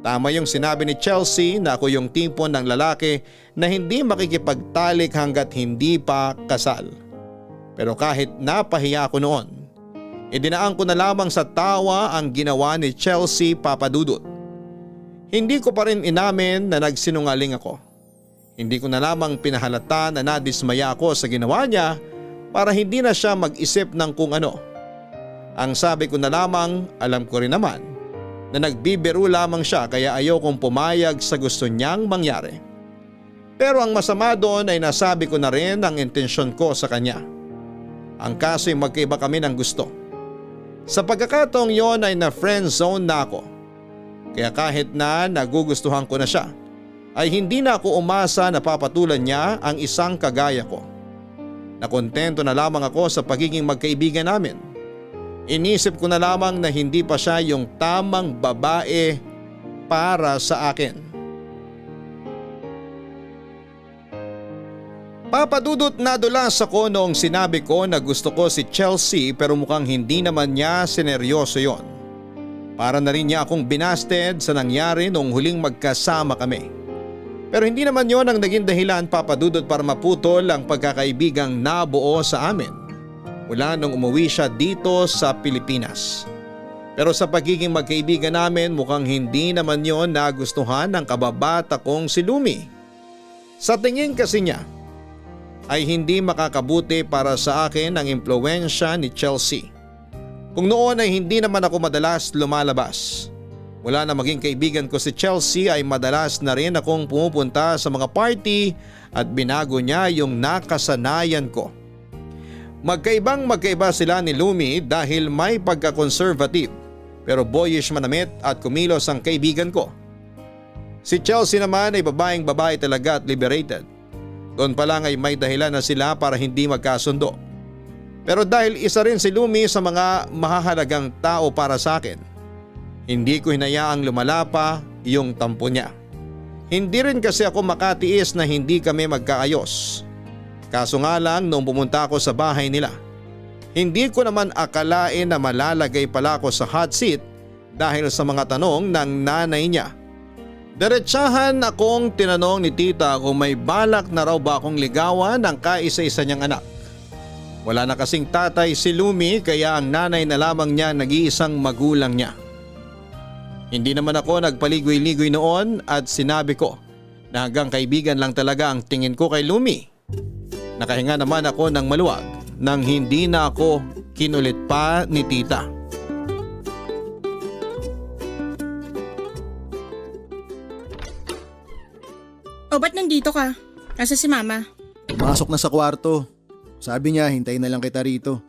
Tama yung sinabi ni Chelsea na ako yung tipo ng lalaki na hindi makikipagtalik hanggat hindi pa kasal. Pero kahit napahiya ako noon, idinaan ko na lamang sa tawa ang ginawa ni Chelsea, Papa Dudut. Hindi ko pa rin inamin na nagsinungaling ako. Hindi ko na lamang pinahalata na nadismaya ako sa ginawa niya para hindi na siya mag-isip ng kung ano. Ang sabi ko na lamang, alam ko rin naman na nagbibiro lamang siya kaya ayokong pumayag sa gusto niyang mangyari. Pero ang masama doon ay nasabi ko na rin ang intensyon ko sa kanya. Ang kaso ay magkaiba kami ng gusto. Sa pagkakataong yon ay na-friend zone na ako. Kaya kahit na nagugustuhan ko na siya, ay hindi na ako umasa na papatulan niya ang isang kagaya ko. Nakontento na lamang ako sa pagiging magkaibigan namin. Inisip ko na lamang na hindi pa siya yung tamang babae para sa akin. Papa Dudut, nadulas ako noong sinabi ko na gusto ko si Chelsea pero mukhang hindi naman niya sineryoso yon. Para na rin niya akong binasted sa nangyari noong huling magkasama kami. Pero hindi naman yon ang naging dahilan, Papa Dudut, para maputol ang pagkakaibigang nabuo sa amin mula nung umuwi siya dito sa Pilipinas. Pero sa pagiging magkaibigan namin mukhang hindi naman yon nagustuhan ng kababata kong si Lumi. Sa tingin kasi niya ay hindi makakabuti para sa akin ang impluwensya ni Chelsea. Kung noon ay hindi naman ako madalas lumalabas. Mula na maging kaibigan ko si Chelsea ay madalas na rin akong pumupunta sa mga party at binago niya yung nakasanayan ko. Magkaibang-magkaiba sila ni Lumi dahil may pagka-conservative pero boyish manamit at kumilos ang kaibigan ko. Si Chelsea naman ay babaeng babae talaga at liberated. Doon pa lang ay may dahilan na sila para hindi magkasundo. Pero dahil isa rin si Lumi sa mga mahahalagang tao para sa akin, hindi ko hinayaang lumala pa yung tampo niya. Hindi rin kasi ako makatiis na hindi kami magkaayos. Kaso nga lang noong pumunta ako sa bahay nila, hindi ko naman akalain na malalagay pala ako sa hot seat dahil sa mga tanong ng nanay niya. Diretsahan akong tinanong ni tita kung may balak na raw ba akong ligawan ng kaisa-isa niyang anak. Wala na kasing tatay si Lumi kaya ang nanay na lamang niya nag-iisang magulang niya. Hindi naman ako nagpaligoy-ligoy noon at sinabi ko na hanggang kaibigan lang talaga ang tingin ko kay Lumi. Nakahinga naman ako ng maluwag nang hindi na ako kinulit pa ni tita. O ba't nandito ka? Nasa si mama? Pumasok na sa kwarto. Sabi niya hintayin na lang kita rito.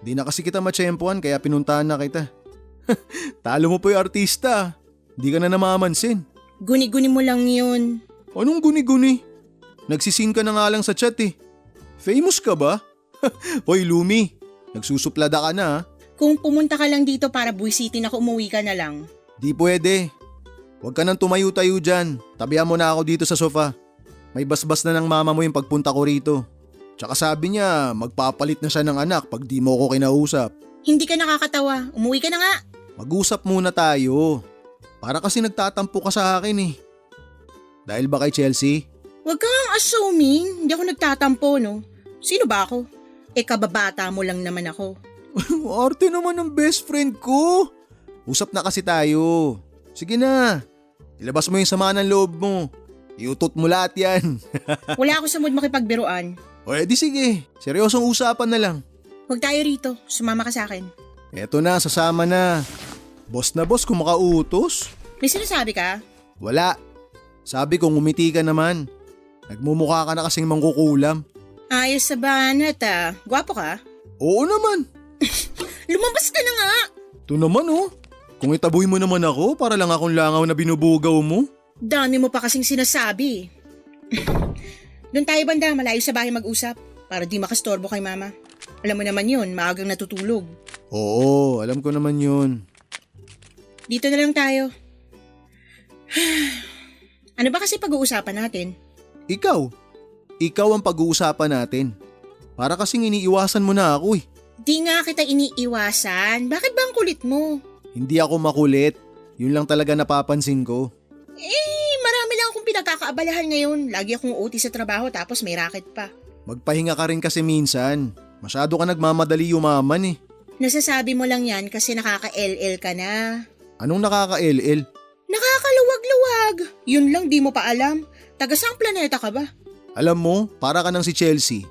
Di na kasi kita matsyempohan kaya pinuntahan na kita. Talo mo po yung artista. Di ka na namamansin. Guni-guni mo lang yun. Anong guni-guni? Nagsisin ka na nga lang sa chat eh. Famous ka ba? Hoy Lumi, nagsusuplada ka na ha? Kung pumunta ka lang dito para buwisitin ako, umuwi ka na lang. Di pwede. Huwag ka nang tumayo-tayo dyan. Tabihan mo na ako dito sa sofa. May basbas na ng mama mo yung pagpunta ko rito. Tsaka sabi niya magpapalit na siya ng anak pag di mo ko kinausap. Hindi ka nakakatawa. Umuwi ka na nga. Mag-usap muna tayo. Para kasi nagtatampo ka sa akin eh. Dahil ba kay Chelsea? Huwag kang assuming. Hindi ako nagtatampo, no? Sino ba ako? Kababata mo lang naman ako. Arte naman ng best friend ko. Usap na kasi tayo. Sige na. Ilabas mo yung sama ng loob mo. Iutot mo lahat yan. Wala ako sa mood makipagbiruan. O edi sige. Seryosong usapan na lang. Huwag tayo rito. Sumama ka sa akin. Eto na, sasama na. Boss na boss kung makautos. May sinasabi ka? Wala. Sabi ko ngumiti ka naman. Nagmumukha ka na kasing mangkukulam. Ayos sa banat ah. Gwapo ka? Oo naman. Lumabas ka na nga. Ito naman oh. Kung itaboy mo naman ako para lang akong langaw na binubugaw mo. Dami mo pa kasing sinasabi. Doon tayo banda, malayo sa bahay mag-usap. Para di makastorbo kay mama. Alam mo naman yun, maagang natutulog. Oo, alam ko naman yun. Dito na lang tayo. Ano ba kasi pag-uusapan natin? Ikaw ang pag-uusapan natin. Para kasing iniiwasan mo na ako eh. Di nga kita iniiwasan. Bakit ba ang kulit mo? Hindi ako makulit. Yun lang talaga napapansin ko. Marami lang akong pinagkakaabalahan ngayon. Lagi akong OT sa trabaho tapos may racket pa. Magpahinga ka rin kasi minsan. Masyado ka nagmamadali yumaman eh. Nasasabi mo lang yan kasi nakaka-LL ka na. Anong nakaka-LL? Nakakaluwag-luwag. Yun lang di mo pa alam. Taga saang planeta ka ba? Alam mo, para ka ng si Chelsea.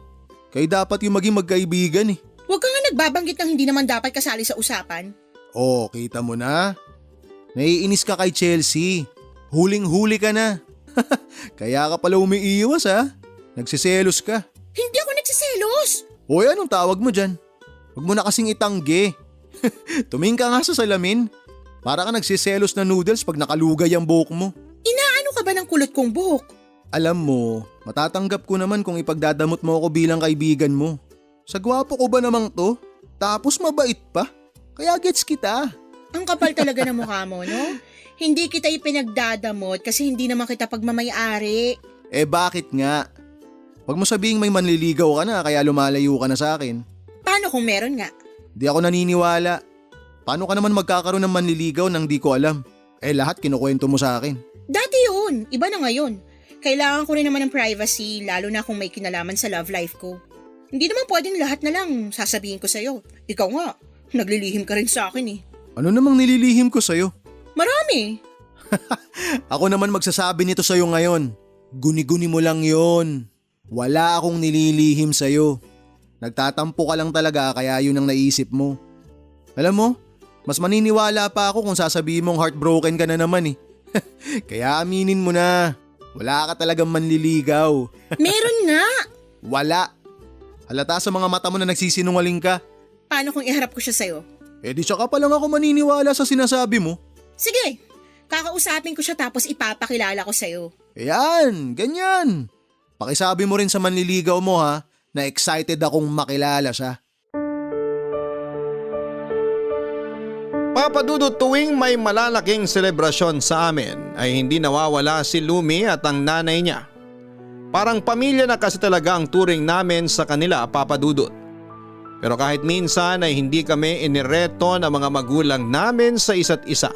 Kayo dapat yung maging magkaibigan eh. Huwag ka nga nagbabanggit ng hindi naman dapat kasali sa usapan. Oh, kita mo na. Naiinis ka kay Chelsea. Huling-huli ka na. Kaya ka pala umiiwas ha. Nagsiselos ka. Hindi ako nagsiselos. Hoy, anong tawag mo dyan? Huwag mo na kasing itanggi. Tumingin ka nga sa salamin. Para ka nagsiselos na noodles pag nakalugay ang buhok mo. Inaano ka ba ng kulot kong buhok? Alam mo, matatanggap ko naman kung ipagdadamot mo ako bilang kaibigan mo. Sa gwapo ko ba namang to? Tapos mabait pa? Kaya gets kita. Ang kapal talaga ng mukha mo, no? Hindi kita ipinagdadamot kasi hindi naman kita pagmamayari. Bakit nga? Huwag mo sabihing may manliligaw ka na kaya lumalayo ka na sa akin. Paano kung meron nga? Di ako naniniwala. Paano ka naman magkakaroon ng manliligaw nang di ko alam? Lahat kinukwento mo sa akin. Dati yun, iba na ngayon. Kailangan ko rin naman ng privacy lalo na kung may kinalaman sa love life ko. Hindi naman pwedeng lahat na lang sasabihin ko sa'yo. Ikaw nga, naglilihim ka rin sa akin eh. Ano namang nililihim ko sa'yo? Marami. Ako naman magsasabi nito sa'yo ngayon. Guni-guni mo lang yon. Wala akong nililihim sa'yo. Nagtatampo ka lang talaga kaya yun ang naisip mo. Alam mo, mas maniniwala pa ako kung sasabihin mong heartbroken ka na naman eh. Kaya aminin mo na. Wala ka talagang manliligaw. Meron nga. Wala. Halata sa mga mata mo na nagsisinungaling ka. Paano kung iharap ko siya sa'yo? Eh di tsaka pa lang ako maniniwala sa sinasabi mo. Sige, kakausapin ko siya tapos ipapakilala ko sa'yo. Ayan, ganyan. Pakisabi mo rin sa manliligaw mo ha, na excited akong makilala siya. Papa Dudut, tuwing may malalaking selebrasyon sa amin ay hindi nawawala si Lumi at ang nanay niya. Parang pamilya na kasi talaga ang turing namin sa kanila, Papa Dudut. Pero kahit minsan ay hindi kami inireto ng mga magulang namin sa isa't isa.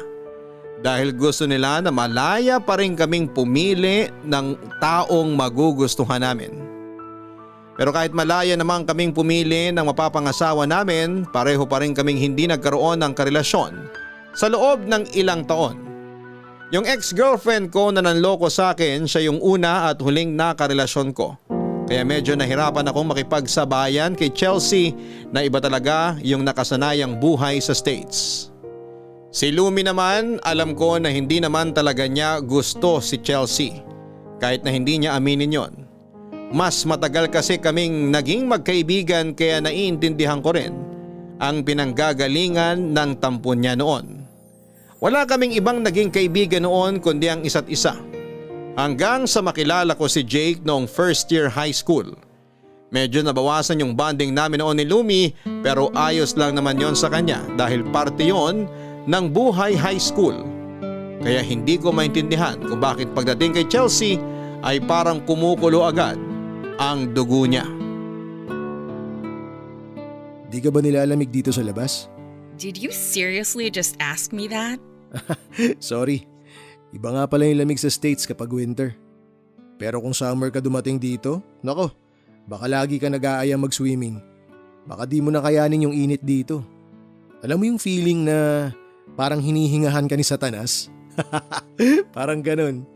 Dahil gusto nila na malaya pa rin kaming pumili ng taong magugustuhan namin. Pero kahit malaya naman kaming pumili ng mapapangasawa namin, pareho pa rin kaming hindi nagkaroon ng karelasyon sa loob ng ilang taon. Yung ex-girlfriend ko na nanloko sa akin, siya yung una at huling nakarelasyon ko. Kaya medyo nahirapan akong makipagsabayan kay Chelsea na iba talaga yung nakasanayang buhay sa States. Si Lumi naman, alam ko na hindi naman talaga niya gusto si Chelsea, kahit na hindi niya aminin yon. Mas matagal kasi kaming naging magkaibigan kaya naiintindihan ko rin ang pinanggagalingan ng tampon niya noon. Wala kaming ibang naging kaibigan noon kundi ang isa't isa. Hanggang sa makilala ko si Jake noong first year high school. Medyo nabawasan yung bonding namin noon ni Lumi pero ayos lang naman yon sa kanya dahil parte yon ng buhay high school. Kaya hindi ko maintindihan kung bakit pagdating kay Chelsea ay parang kumukulo agad ang dugo niya. Di ka ba nilalamig dito sa labas? Did you seriously just ask me that? Sorry. Iba nga pala yung lamig sa States kapag winter. Pero kung summer ka dumating dito, nako, baka lagi ka nag-aaya mag-swimming. Baka di mo na kayanin yung init dito. Alam mo yung feeling na parang hinihingahan ka ni Satanas? Parang ganun.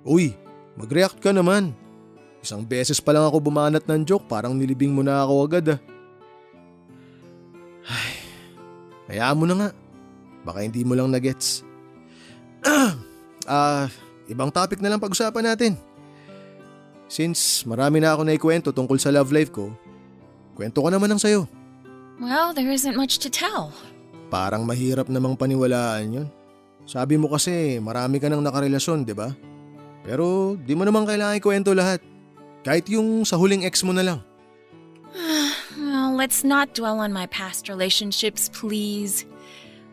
Uy, mag-react ka naman. Isang beses pa lang ako bumanat ng joke, parang nilibing mo na ako agad ah. Ay, hayaan mo na nga. Baka hindi mo lang na-gets. Ibang topic na lang pag-usapan natin. Since marami na ako naikwento tungkol sa love life ko, kwento ko naman ang sayo. Well, there isn't much to tell. Parang mahirap namang paniwalaan yun. Sabi mo kasi marami ka nang nakarelasyon, di ba? Pero di mo naman kailangan ikwento lahat. Kahit yung sa huling ex mo na lang. Well, let's not dwell on my past relationships, please.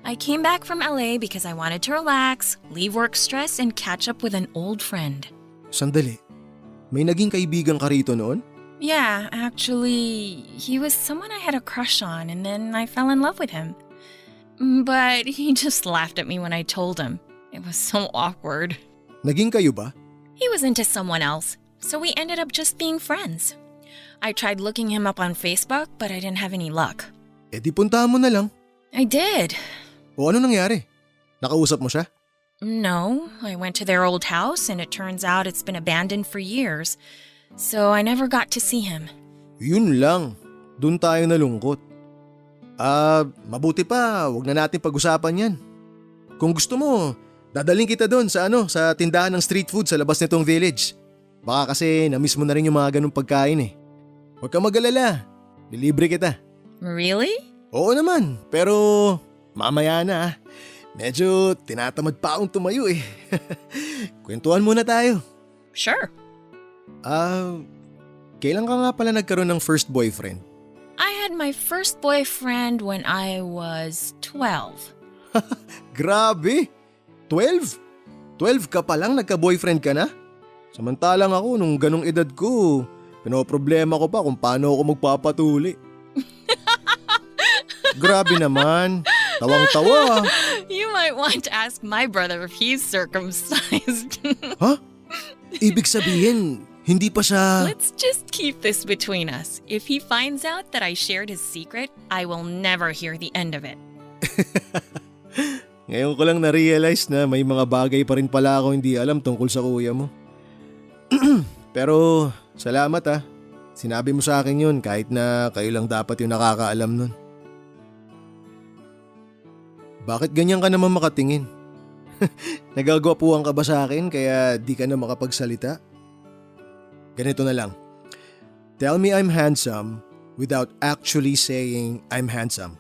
I came back from LA because I wanted to relax, leave work stress, and catch up with an old friend. Sandali. May naging kaibigan ka rito noon? Yeah, actually, he was someone I had a crush on, and then I fell in love with him. But he just laughed at me when I told him. It was so awkward. Naging kayo ba? He was into someone else, so we ended up just being friends. I tried looking him up on Facebook, but I didn't have any luck. Eh di puntahan mo na lang. I did. O ano nangyari? Nakausap mo siya? No, I went to their old house, and it turns out it's been abandoned for years, so I never got to see him. Yun lang. Doon tayo nalungkot. Mabuti pa, wag na natin pag-usapan yan. Kung gusto mo, dadaling kita doon sa tindahan ng street food sa labas nitong village. Baka kasi na-miss mo na rin yung mga ganung pagkain eh. Huwag ka mag-alala, lilibre kita. Really? Oo naman, pero mamaya na ah. Medyo tinatamad pa akong tumayo eh. Kwentuhan muna tayo. Sure. Kailan ka nga pala nagkaroon ng first boyfriend? I had my first boyfriend when I was 12. Grabe! 12? 12 ka pa lang nagka-boyfriend ka na? Samantalang ako nung ganong edad ko, pinoproblema ko pa kung paano ako magpapatuli. Grabe naman, tawang-tawa. You might want to ask my brother if he's circumcised. Ha? Ibig sabihin, hindi pa siya… Let's just keep this between us. If he finds out that I shared his secret, I will never hear the end of it. Ngayon ko lang na-realize na may mga bagay pa rin pala ako hindi alam tungkol sa kuya mo. Pero salamat ah. Sinabi mo sa akin yun kahit na kayo lang dapat yung nakakaalam nun. Bakit ganyan ka naman makatingin? Nagagwapuhan ka ba sa akin kaya di ka na makapagsalita? Ganito na lang. Tell me I'm handsome without actually saying I'm handsome.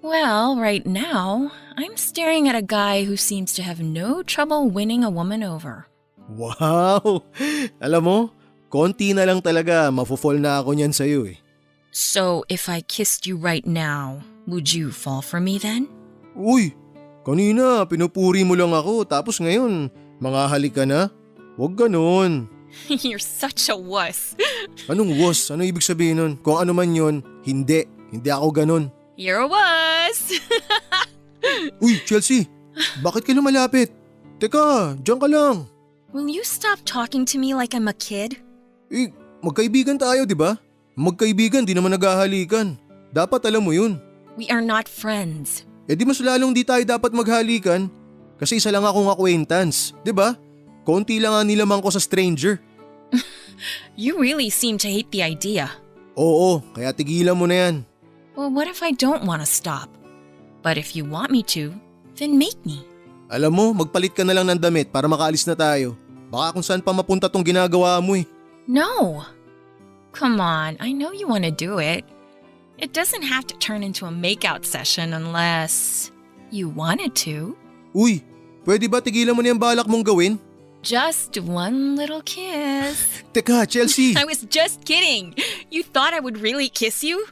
Well, right now, I'm staring at a guy who seems to have no trouble winning a woman over. Wow! Alam mo, konti na lang talaga mafo-fall na ako niyan sa'yo eh. So, if I kissed you right now, would you fall for me then? Uy, kanina pinupuri mo lang ako tapos ngayon, mangahalik ka na? Huwag ganun. You're such a wuss. Anong was? Ano ibig sabihin nun? Kung ano man yun, hindi. Hindi ako ganun. You're a wuss. Uy, Chelsea, bakit ka lumalapit? Teka, diyan ka lang. Will you stop talking to me like I'm a kid? Eh, magkaibigan tayo, di ba? Magkaibigan, di naman naghahalikan. Dapat alam mo yun. We are not friends. Eh di mas lalong di tayo dapat maghalikan. Kasi isa lang akong acquaintance, di ba? Konti lang nga nilamang ko sa stranger. You really seem to hate the idea. Oo, kaya tigilan mo na yan. Well, what if I don't want to stop? But if you want me to, then make me. Alam mo, magpalit ka na lang ng damit para makaalis na tayo. Baka kung saan pa mapunta tong ginagawa mo eh. No. Come on, I know you want to do it. It doesn't have to turn into a makeout session unless you wanted to. Uy, pwede ba tigilan mo na yung balak mong gawin? Just one little kiss. Teka, Chelsea. I was just kidding. You thought I would really kiss you?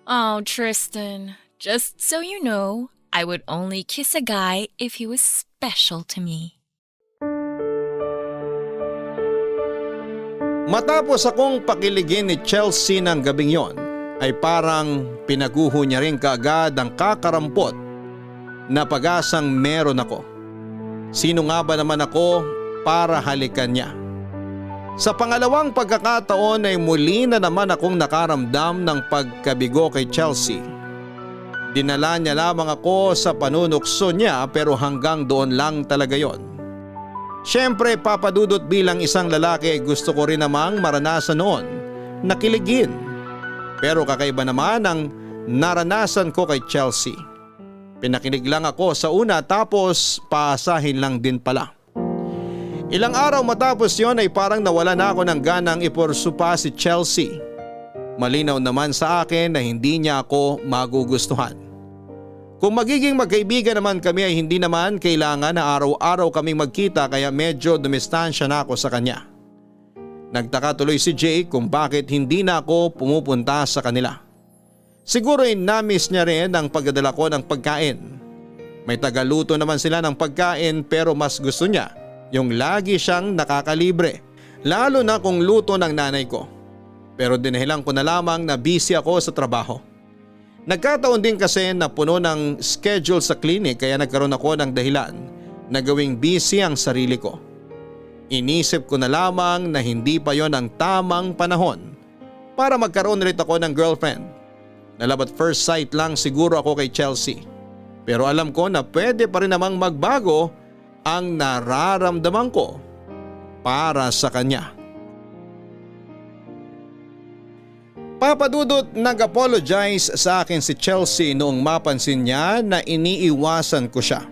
Oh, Tristan, just so you know, I would only kiss a guy if he was special to me. Matapos akong pakiligin ni Chelsea ng gabing yon, ay parang pinaguho niya rin kaagad ang kakarampot na pag-asang meron ako. Sino nga ba naman ako para halikan niya? Sa pangalawang pagkakataon ay muli na naman akong nakaramdam ng pagkabigo kay Chelsea. Dinala niya lamang ako sa panunukso niya pero hanggang doon lang talaga yon. Siyempre papadudot bilang isang lalaki gusto ko rin namang maranasan noon na kiligin. Pero kakaiba naman ang naranasan ko kay Chelsea. Pinakinig lang ako sa una tapos paasahin lang din pala. Ilang araw matapos yon ay parang nawala na ako ng ganang ipursupa si Chelsea. Malinaw naman sa akin na hindi niya ako magugustuhan. Kung magiging magkaibigan naman kami ay hindi naman kailangan na araw-araw kaming magkita kaya medyo dumistansya na ako sa kanya. Nagtaka tuloy si Jake kung bakit hindi na ako pumupunta sa kanila. Siguro ay namiss niya rin ang pagdadala ko ng pagkain. May tagaluto naman sila ng pagkain pero mas gusto niya yung lagi siyang nakakalibre. Lalo na kung luto ng nanay ko. Pero dinahilan ko na lamang na busy ako sa trabaho. Nagkataon din kasi na puno ng schedule sa clinic kaya nagkaroon ako ng dahilan na gawing busy ang sarili ko. Inisip ko na lamang na hindi pa yon ang tamang panahon para magkaroon rin ako ng girlfriend. Nalab at first sight lang siguro ako kay Chelsea. Pero alam ko na pwede pa rin namang magbago ang nararamdaman ko para sa kanya. Papadudot, nag-apologize sa akin si Chelsea noong mapansin niya na iniiwasan ko siya.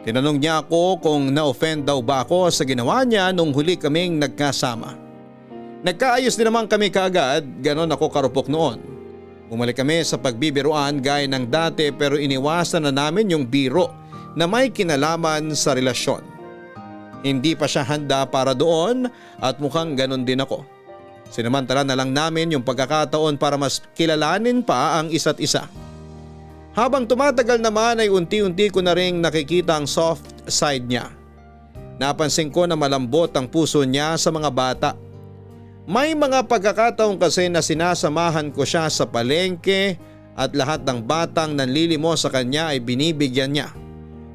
Tinanong niya ako kung na-offend daw ba ako sa ginawa niya nung huli kaming nagkasama. Nagkaayos din naman kami kaagad, ganon ako karupok noon. Bumalik kami sa pagbibiruan gaya ng dati pero iniwasan na namin yung biro na may kinalaman sa relasyon. Hindi pa siya handa para doon at mukhang ganon din ako. Sinamantala na lang namin yung pagkakataon para mas kilalanin pa ang isa't isa. Habang tumatagal naman ay unti-unti ko na ring nakikita ang soft side niya. Napansin ko na malambot ang puso niya sa mga bata. May mga pagkakataon kasi na sinasamahan ko siya sa palengke at lahat ng batang nanlilimo sa kanya ay binibigyan niya.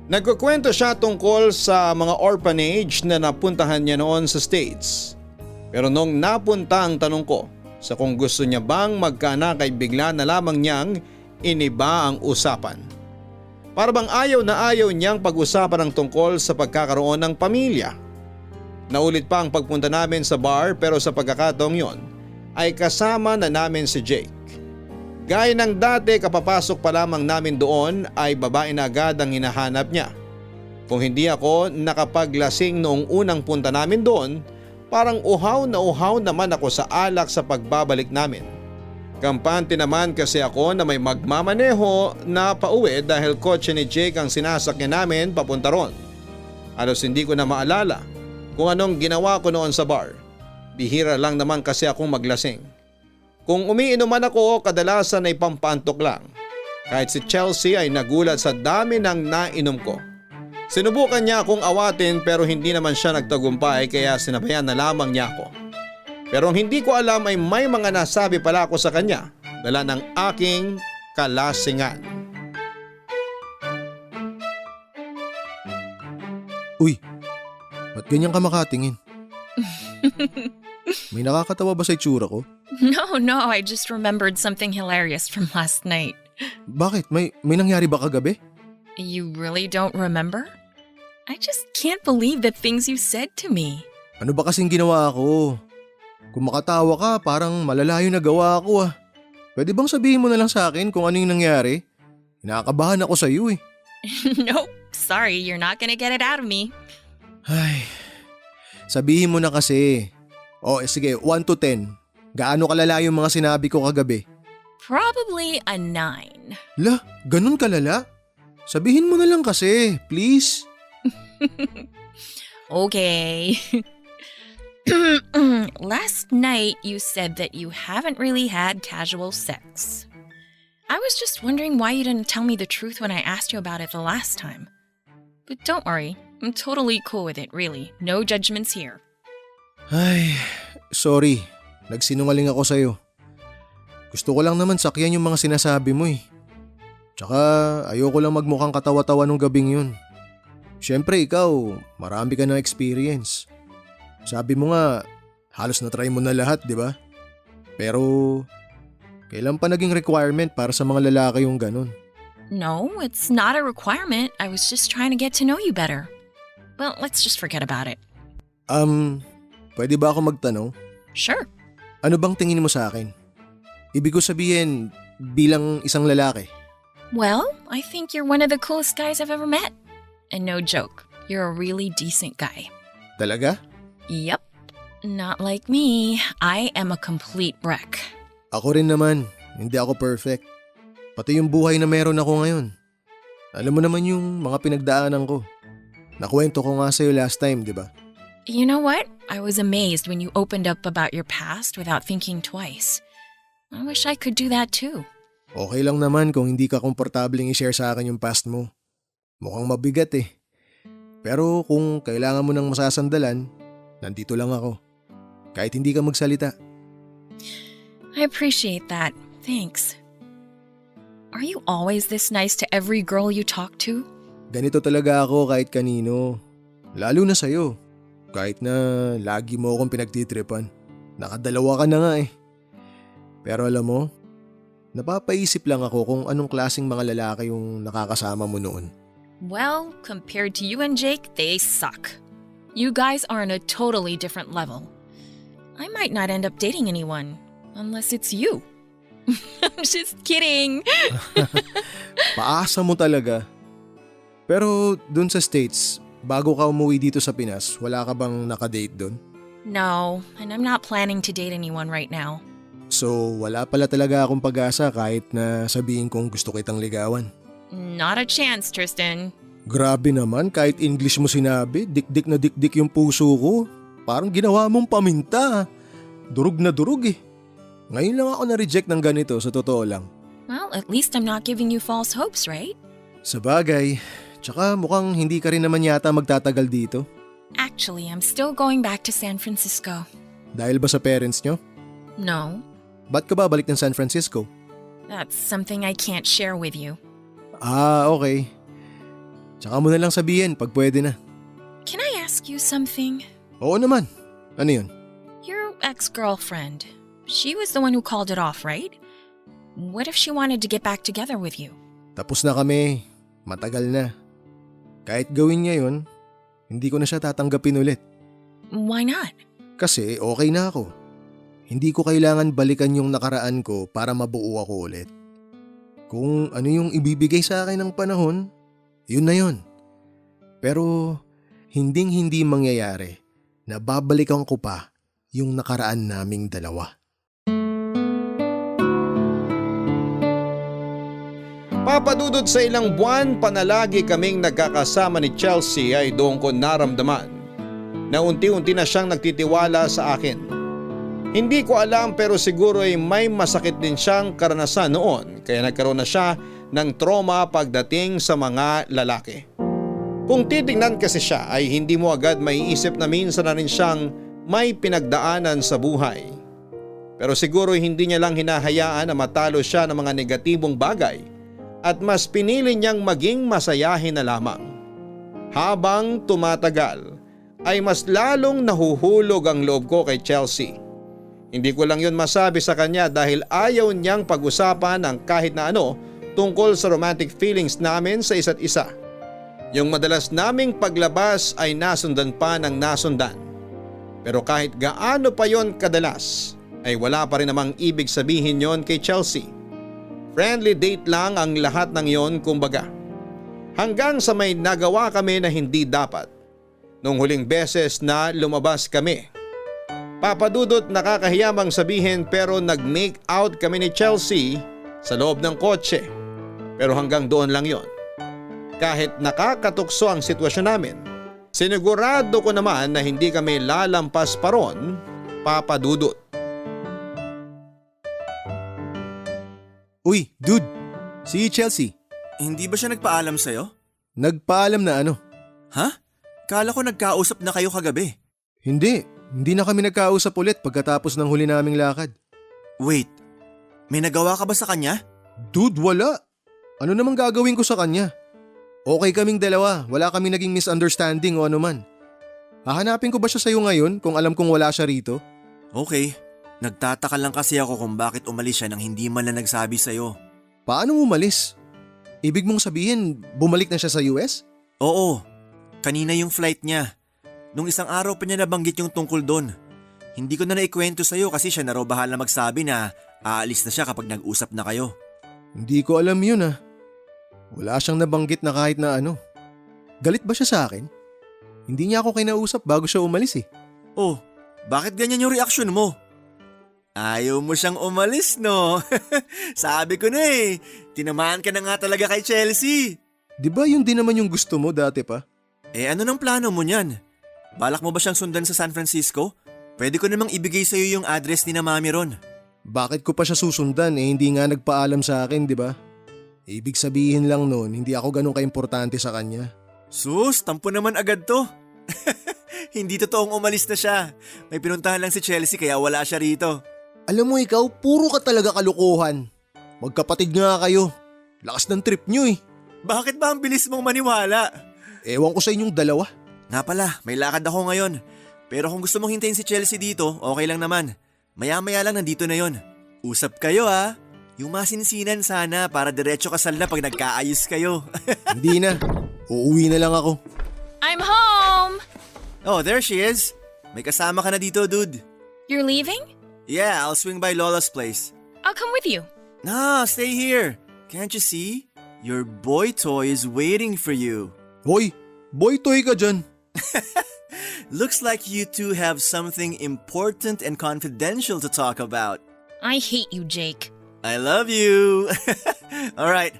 Nagkukwento siya tungkol sa mga orphanage na napuntahan niya noon sa States. Pero nung napunta ang tanong ko sa kung gusto niya bang magkaanak ay bigla na lamang niyang iniba ang usapan. Para bang ayaw na ayaw niyang pag-usapan ang tungkol sa pagkakaroon ng pamilya. Naulit pa ang pagpunta namin sa bar pero sa pagkakataong yon ay kasama na namin si Jake. Gaya ng dati kapapasok pa lamang namin doon ay babae na agad ang hinahanap niya. Kung hindi ako nakapaglasing noong unang punta namin doon Parang uhaw naman ako sa alak sa pagbabalik namin. Kampante naman kasi ako na may magmamaneho na pauwi dahil kotse ni Jake ang sinasakyan namin papunta ron. Halos hindi ko na maalala kung anong ginawa ko noon sa bar. Bihira lang naman kasi akong maglasing. Kung umiinuman ako, kadalasan ay pampantok lang. Kahit si Chelsea ay nagulat sa dami ng nainom ko. Sinubukan niya akong awatin pero hindi naman siya nagtagumpay kaya sinabayan na lamang niya ako. Pero ang hindi ko alam ay may mga nasabi pala ako sa kanya dala ng aking kalasingan. Uy, ba't ganyan ka makatingin? May nakakatawa ba sa itsura ko? No, I just remembered something hilarious from last night. Bakit? May nangyari ba kagabi? You really don't remember? I just can't believe the things you said to me. Ano ba kasing ginawa ko? Kung makatawa ka, parang malala yung nagawa ko ah. Pwede bang sabihin mo na lang sa akin kung ano yung nangyari? Nakakabahan ako sa iyo eh. Nope, sorry, you're not gonna get it out of me. Ay, sabihin mo na kasi. Sige, 1 to 10. Gaano kalala yung mga sinabi ko kagabi? Probably a 9. La, ganun kalala? Sabihin mo na lang kasi, please. Okay. Last night you said that you haven't really had casual sex. I was just wondering why you didn't tell me the truth when I asked you about it the last time. But don't worry, I'm totally cool with it, really. No judgments here. Ay, sorry. Nagsinungaling ako sa'yo. Gusto ko lang naman sakyan yung mga sinasabi mo eh. Tsaka ayoko lang magmukhang katawa-tawa nung gabing yun. Siyempre ikaw, marami ka ng experience. Sabi mo nga, halos na-try mo na lahat, di ba? Pero, kailan pa naging requirement para sa mga lalaki yung ganun? No, it's not a requirement. I was just trying to get to know you better. Well, let's just forget about it. Pwede ba ako magtanong? Sure. Ano bang tingin mo sa akin? Ibig ko sabihin, bilang isang lalaki. Well, I think you're one of the coolest guys I've ever met. And no joke, you're a really decent guy. Talaga? Yep. Not like me. I am a complete wreck. Ako rin naman, hindi ako perfect. Pati yung buhay na meron ako ngayon. Alam mo naman yung mga pinagdaanan ko. Nakwento ko nga sa'yo last time, di ba? You know what? I was amazed when you opened up about your past without thinking twice. I wish I could do that too. Okay lang naman kung hindi ka komportabling i-share sa akin yung past mo. Mukhang mabigat eh. Pero kung kailangan mo ng masasandalan, nandito lang ako. Kahit hindi ka magsalita. I appreciate that. Thanks. Are you always this nice to every girl you talk to? Ganito talaga ako kahit kanino. Lalo na sa'yo. Kahit na lagi mo akong pinagtitripan. Nakadalawa ka na nga eh. Pero alam mo, napapaisip lang ako kung anong klaseng mga lalaki yung nakakasama mo noon. Well, compared to you and Jake, they suck. You guys are on a totally different level. I might not end up dating anyone, unless it's you. I'm just kidding. Paasa mo talaga. Pero dun sa States, bago ka umuwi dito sa Pinas, wala ka bang nakadate dun? No, and I'm not planning to date anyone right now. So wala pala talaga akong pag-asa kahit na sabihin kong gusto kitang ligawan. Not a chance, Tristan. Grabe naman, kahit English mo sinabi, dikdik na dikdik yung puso ko. Parang ginawa mong paminta. Durog na durog eh. Ngayon lang ako na-reject ng ganito, sa totoo lang. Well, at least I'm not giving you false hopes, right? Sabagay, tsaka mukhang hindi ka rin naman yata magtatagal dito. Actually, I'm still going back to San Francisco. Dahil ba sa parents nyo? No, Ba't ka babalik ng San Francisco? that's something I can't share with you. Okay. Tsaka mo na lang sabihin pag pwede na. Can I ask you something? Oo naman. Ano yun? Your ex-girlfriend, she was the one who called it off, right? What if she wanted to get back together with you? Tapos na kami. Matagal na. Kahit gawin niya yun, hindi ko na siya tatanggapin ulit. Why not? Kasi okay na ako. Hindi ko kailangan balikan yung nakaraan ko para mabuo ako ulit. Kung ano yung ibibigay sa akin ng panahon, yun na yun. Pero hindi mangyayari na babalikan ko pa yung nakaraan naming dalawa. Papadudod sa ilang buwan panalagi kaming nagkakasama ni Chelsea ay doon ko naramdaman na unti-unti na siyang nagtitiwala sa akin. Hindi ko alam pero siguro ay may masakit din siyang karanasan noon kaya nagkaroon na siya ng trauma pagdating sa mga lalaki. Kung titingnan kasi siya ay hindi mo agad maiisip na minsan na rin siyang may pinagdaanan sa buhay. Pero siguro hindi niya lang hinahayaan na matalo siya ng mga negatibong bagay at mas pinili niyang maging masayahin na lamang. Habang tumatagal ay mas lalong nahuhulog ang loob ko kay Chelsea. Hindi ko lang yun masabi sa kanya dahil ayaw niyang pag-usapan ng kahit na ano tungkol sa romantic feelings namin sa isa't isa. Yung madalas naming paglabas ay nasundan pa ng nasundan. Pero kahit gaano pa yon kadalas ay wala pa rin namang ibig sabihin yon kay Chelsea. Friendly date lang ang lahat ng yon kumbaga. Hanggang sa may nagawa kami na hindi dapat. Nung huling beses na lumabas kami. Papadudot nakakahiyamang sabihin pero nag-make out kami ni Chelsea sa loob ng kotse. Pero hanggang doon lang yon. Kahit nakakatukso ang sitwasyon namin, sinigurado ko naman na hindi kami lalampas pa ron, papadudot. Uy, dude! Si Chelsea. Hindi ba siya nagpaalam sa'yo? Nagpaalam na ano? Ha? Kala ko nagkausap na kayo kagabi. Hindi na kami nagkausap ulit pagkatapos ng huli naming lakad. Wait, may nagawa ka ba sa kanya? Dude, wala. Ano namang gagawin ko sa kanya? Okay kaming dalawa, wala kaming naging misunderstanding o ano man. Hahanapin ko ba siya sa'yo ngayon kung alam kong wala siya rito? Okay, nagtataka lang kasi ako kung bakit umalis siya nang hindi man lang nagsabi sa'yo. Paano umalis? Ibig mong sabihin, bumalik na siya sa US? Oo, kanina yung flight niya. Nung isang araw pa niya nabanggit yung tungkol doon. Hindi ko na naikwento sa'yo kasi siya na raw bahala magsabi na aalis na siya kapag nag-usap na kayo. Hindi ko alam yun ah. Wala siyang nabanggit na kahit na ano. Galit ba siya sa akin? Hindi niya ako kinausap bago siya umalis eh. Oh, bakit ganyan yung reaksyon mo? Ayaw mo siyang umalis no? Sabi ko na eh, tinamaan ka na nga talaga kay Chelsea. Di ba yun din naman yung gusto mo dati pa? Eh ano nang plano mo niyan? Balak mo ba siyang sundan sa San Francisco? Pwede ko namang ibigay sa'yo yung address ni na mami ron. Bakit ko pa siya susundan eh hindi nga nagpaalam sa akin, di ba? Ibig sabihin lang nun, hindi ako ganun kaimportante sa kanya. Sus, tampo naman agad to. Hindi totoong umalis na siya. May pinuntahan lang si Chelsea kaya wala siya rito. Alam mo ikaw, puro ka talaga kalukuhan. Magkapatid nga kayo. Lakas ng trip nyo eh. Bakit ba ang bilis mong maniwala? Ewan ko sa inyong dalawa. Nga pala, may lakad ako ngayon. Pero kung gusto mong hintayin si Chelsea dito, okay lang naman. Maya-maya lang nandito na yon. Usap kayo ha. Yung masinsinan sana para diretso kasal na pag nagkaayos kayo. Hindi na. Uuwi na lang ako. I'm home! Oh, there she is. May kasama ka na dito, dude. You're leaving? Yeah, I'll swing by Lola's place. I'll come with you. Nah, stay here. Can't you see? Your boy toy is waiting for you. Hoy, boy toy ka dyan. Looks like you two have something important and confidential to talk about. I hate you, Jake. I love you. All right,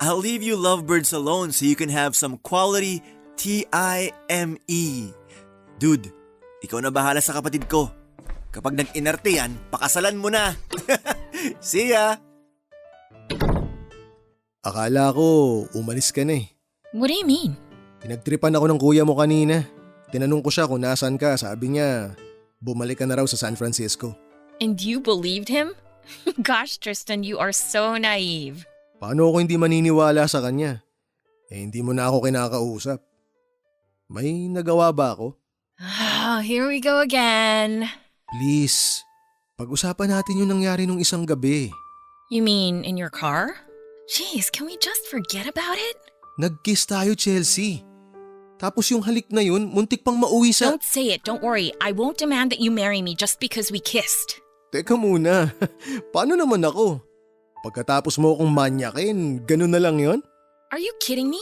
I'll leave you lovebirds alone so you can have some quality time. Dude, ikaw na bahala sa kapatid ko. Kapag nag-inarte yan, pakasalan mo na. See ya! Akala ko umalis ka na eh. What do you mean? Pinagtripan ako ng kuya mo kanina. Tinanong ko siya kung nasaan ka. Sabi niya, bumalik ka na raw sa San Francisco. And you believed him? Gosh, Tristan, you are so naive. Paano ako hindi maniniwala sa kanya? Eh hindi mo na ako kinakausap. May nagawa ba ako? Oh, here we go again. Please, pag-usapan natin yung nangyari nung isang gabi. You mean in your car? Jeez, can we just forget about it? Nag-kiss tayo, Chelsea. Tapos yung halik na yun, muntik pang mauwi sa... Don't say it, don't worry. I won't demand that you marry me just because we kissed. Teka muna, paano naman ako? Pagkatapos mo akong manyakin, ganun na lang yon? Are you kidding me?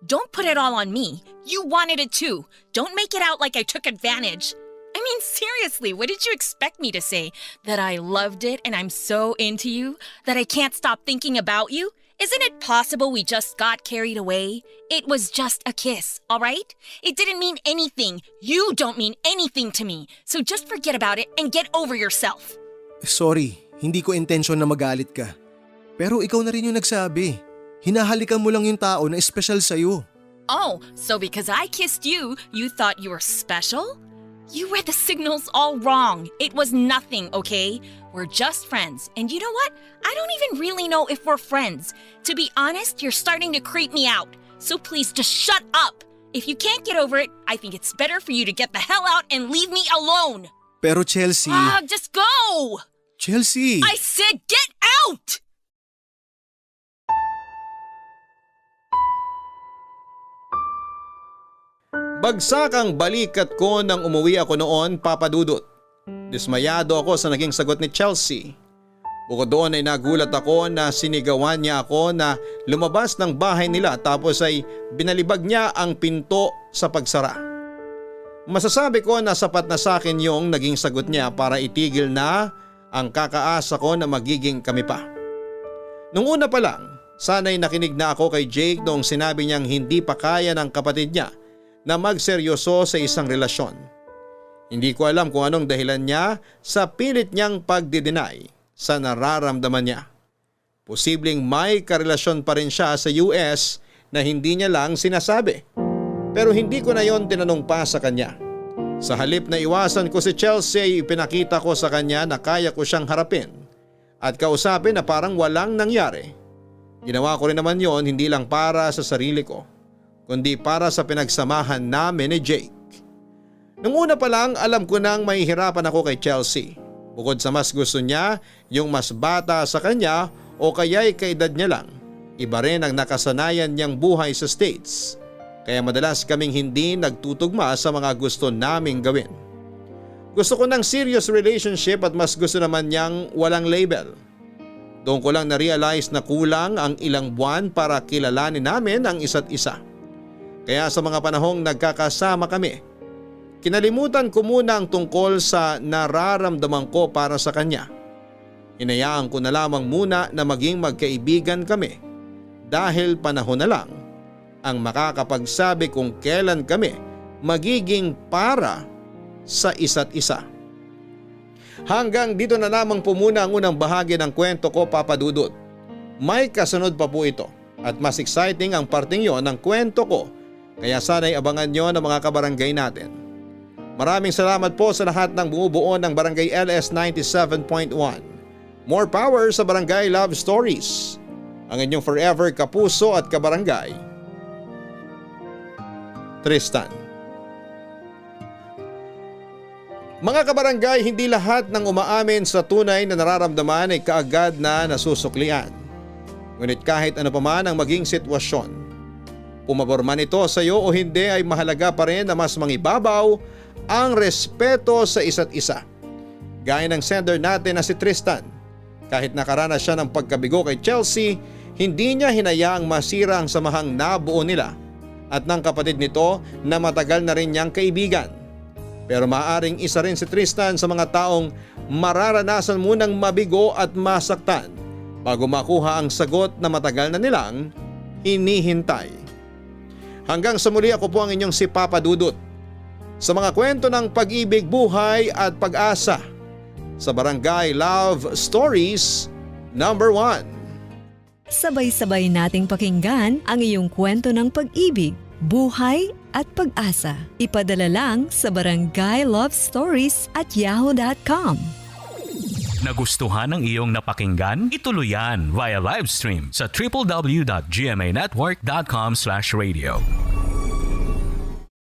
Don't put it all on me. You wanted it too. Don't make it out like I took advantage. I I mean, seriously, what did you expect me to say? That I loved it and I'm so into you? That I can't stop thinking about you? Isn't it possible we just got carried away? It was just a kiss, all right? It didn't mean anything. You don't mean anything to me. So just forget about it and get over yourself. Sorry, hindi ko intensyon na magalit ka. Pero ikaw na rin yung nagsabi. Hinahalikan mo lang yung tao na espesyal sa'yo. Oh, so because I kissed you, you thought you were special? You read the signals all wrong. It was nothing, okay? We're just friends. And you know what? I don't even really know if we're friends. To be honest, you're starting to creep me out. So please just shut up. If you can't get over it, I think it's better for you to get the hell out and leave me alone. Pero Chelsea… Just go! Chelsea! I said get out! Bagsak ang balikat ko nang umuwi ako noon, Papa Dudut. Dismayado ako sa naging sagot ni Chelsea. Bukod doon ay nagulat ako na sinigawan niya ako na lumabas ng bahay nila tapos ay binalibag niya ang pinto sa pagsara. Masasabi ko na sapat na sa akin yung naging sagot niya para itigil na ang kakaasa ko na magiging kami pa. Nung una pa lang, sana'y nakinig na ako kay Jake noong sinabi niyang hindi pa kaya ng kapatid niya na magseryoso sa isang relasyon. Hindi ko alam kung anong dahilan niya sa pilit niyang pagdi-deny sa nararamdaman niya. Posibleng may karelasyon pa rin siya sa US na hindi niya lang sinasabi. Pero hindi ko na yon tinanong pa sa kanya. Sa halip na iwasan ko si Chelsea, ipinakita ko sa kanya na kaya ko siyang harapin at kausapin na parang walang nangyari. Ginawa ko rin naman yon hindi lang para sa sarili ko, kundi para sa pinagsamahan namin ni Jake. Nung una pa lang alam ko nang mahihirapan ako kay Chelsea. Bukod sa mas gusto niya yung mas bata sa kanya o kaya'y kaedad niya lang, iba rin ang nakasanayan niyang buhay sa States. Kaya madalas kaming hindi nagtutugma sa mga gusto naming gawin. Gusto ko ng serious relationship at mas gusto naman niyang walang label. Doon ko lang na-realize na kulang ang ilang buwan para kilalanin namin ang isa't isa. Kaya sa mga panahong nagkakasama kami, kinalimutan ko muna ang tungkol sa nararamdaman ko para sa kanya. Hinayaan ko na lamang muna na maging magkaibigan kami dahil panahon na lang ang makakapagsabi kung kailan kami magiging para sa isa't isa. Hanggang dito na lamang po muna ang unang bahagi ng kwento ko, Papa Dudut. May kasunod pa po ito at mas exciting ang parting yon ng kwento ko. Kaya sana'y abangan nyo ng mga kabarangay natin. Maraming salamat po sa lahat ng bumubuo ng Barangay LS 97.1. More power sa Barangay Love Stories. Ang inyong forever kapuso at kabarangay, Tristan. Mga kabarangay, hindi lahat ng umaamin sa tunay na nararamdaman ay kaagad na nasusuklian. Ngunit kahit ano pa man ang maging sitwasyon, pumabor man ito sa iyo o hindi, ay mahalaga pa rin na mas mangibabaw ang respeto sa isa't isa. Gaya ng sender natin na si Tristan. Kahit nakaranas siya ng pagkabigo kay Chelsea, hindi niya hinayaang masira ang samahang nabuo nila at ng kapatid nito na matagal na rin niyang kaibigan. Pero maaring isa rin si Tristan sa mga taong mararanasan munang mabigo at masaktan bago makuha ang sagot na matagal na nilang hinihintay. Hanggang sa muli, ako po ang inyong si Papa Dudut sa mga kwento ng pag-ibig, buhay at pag-asa sa Barangay Love Stories number 1. Sabay-sabay nating pakinggan ang iyong kwento ng pag-ibig, buhay at pag-asa. Ipadala lang sa barangaylovestories@yahoo.com. Nagustuhan ng iyong napakinggan? Ituloy yan via live stream sa www.gmanetwork.com/radio.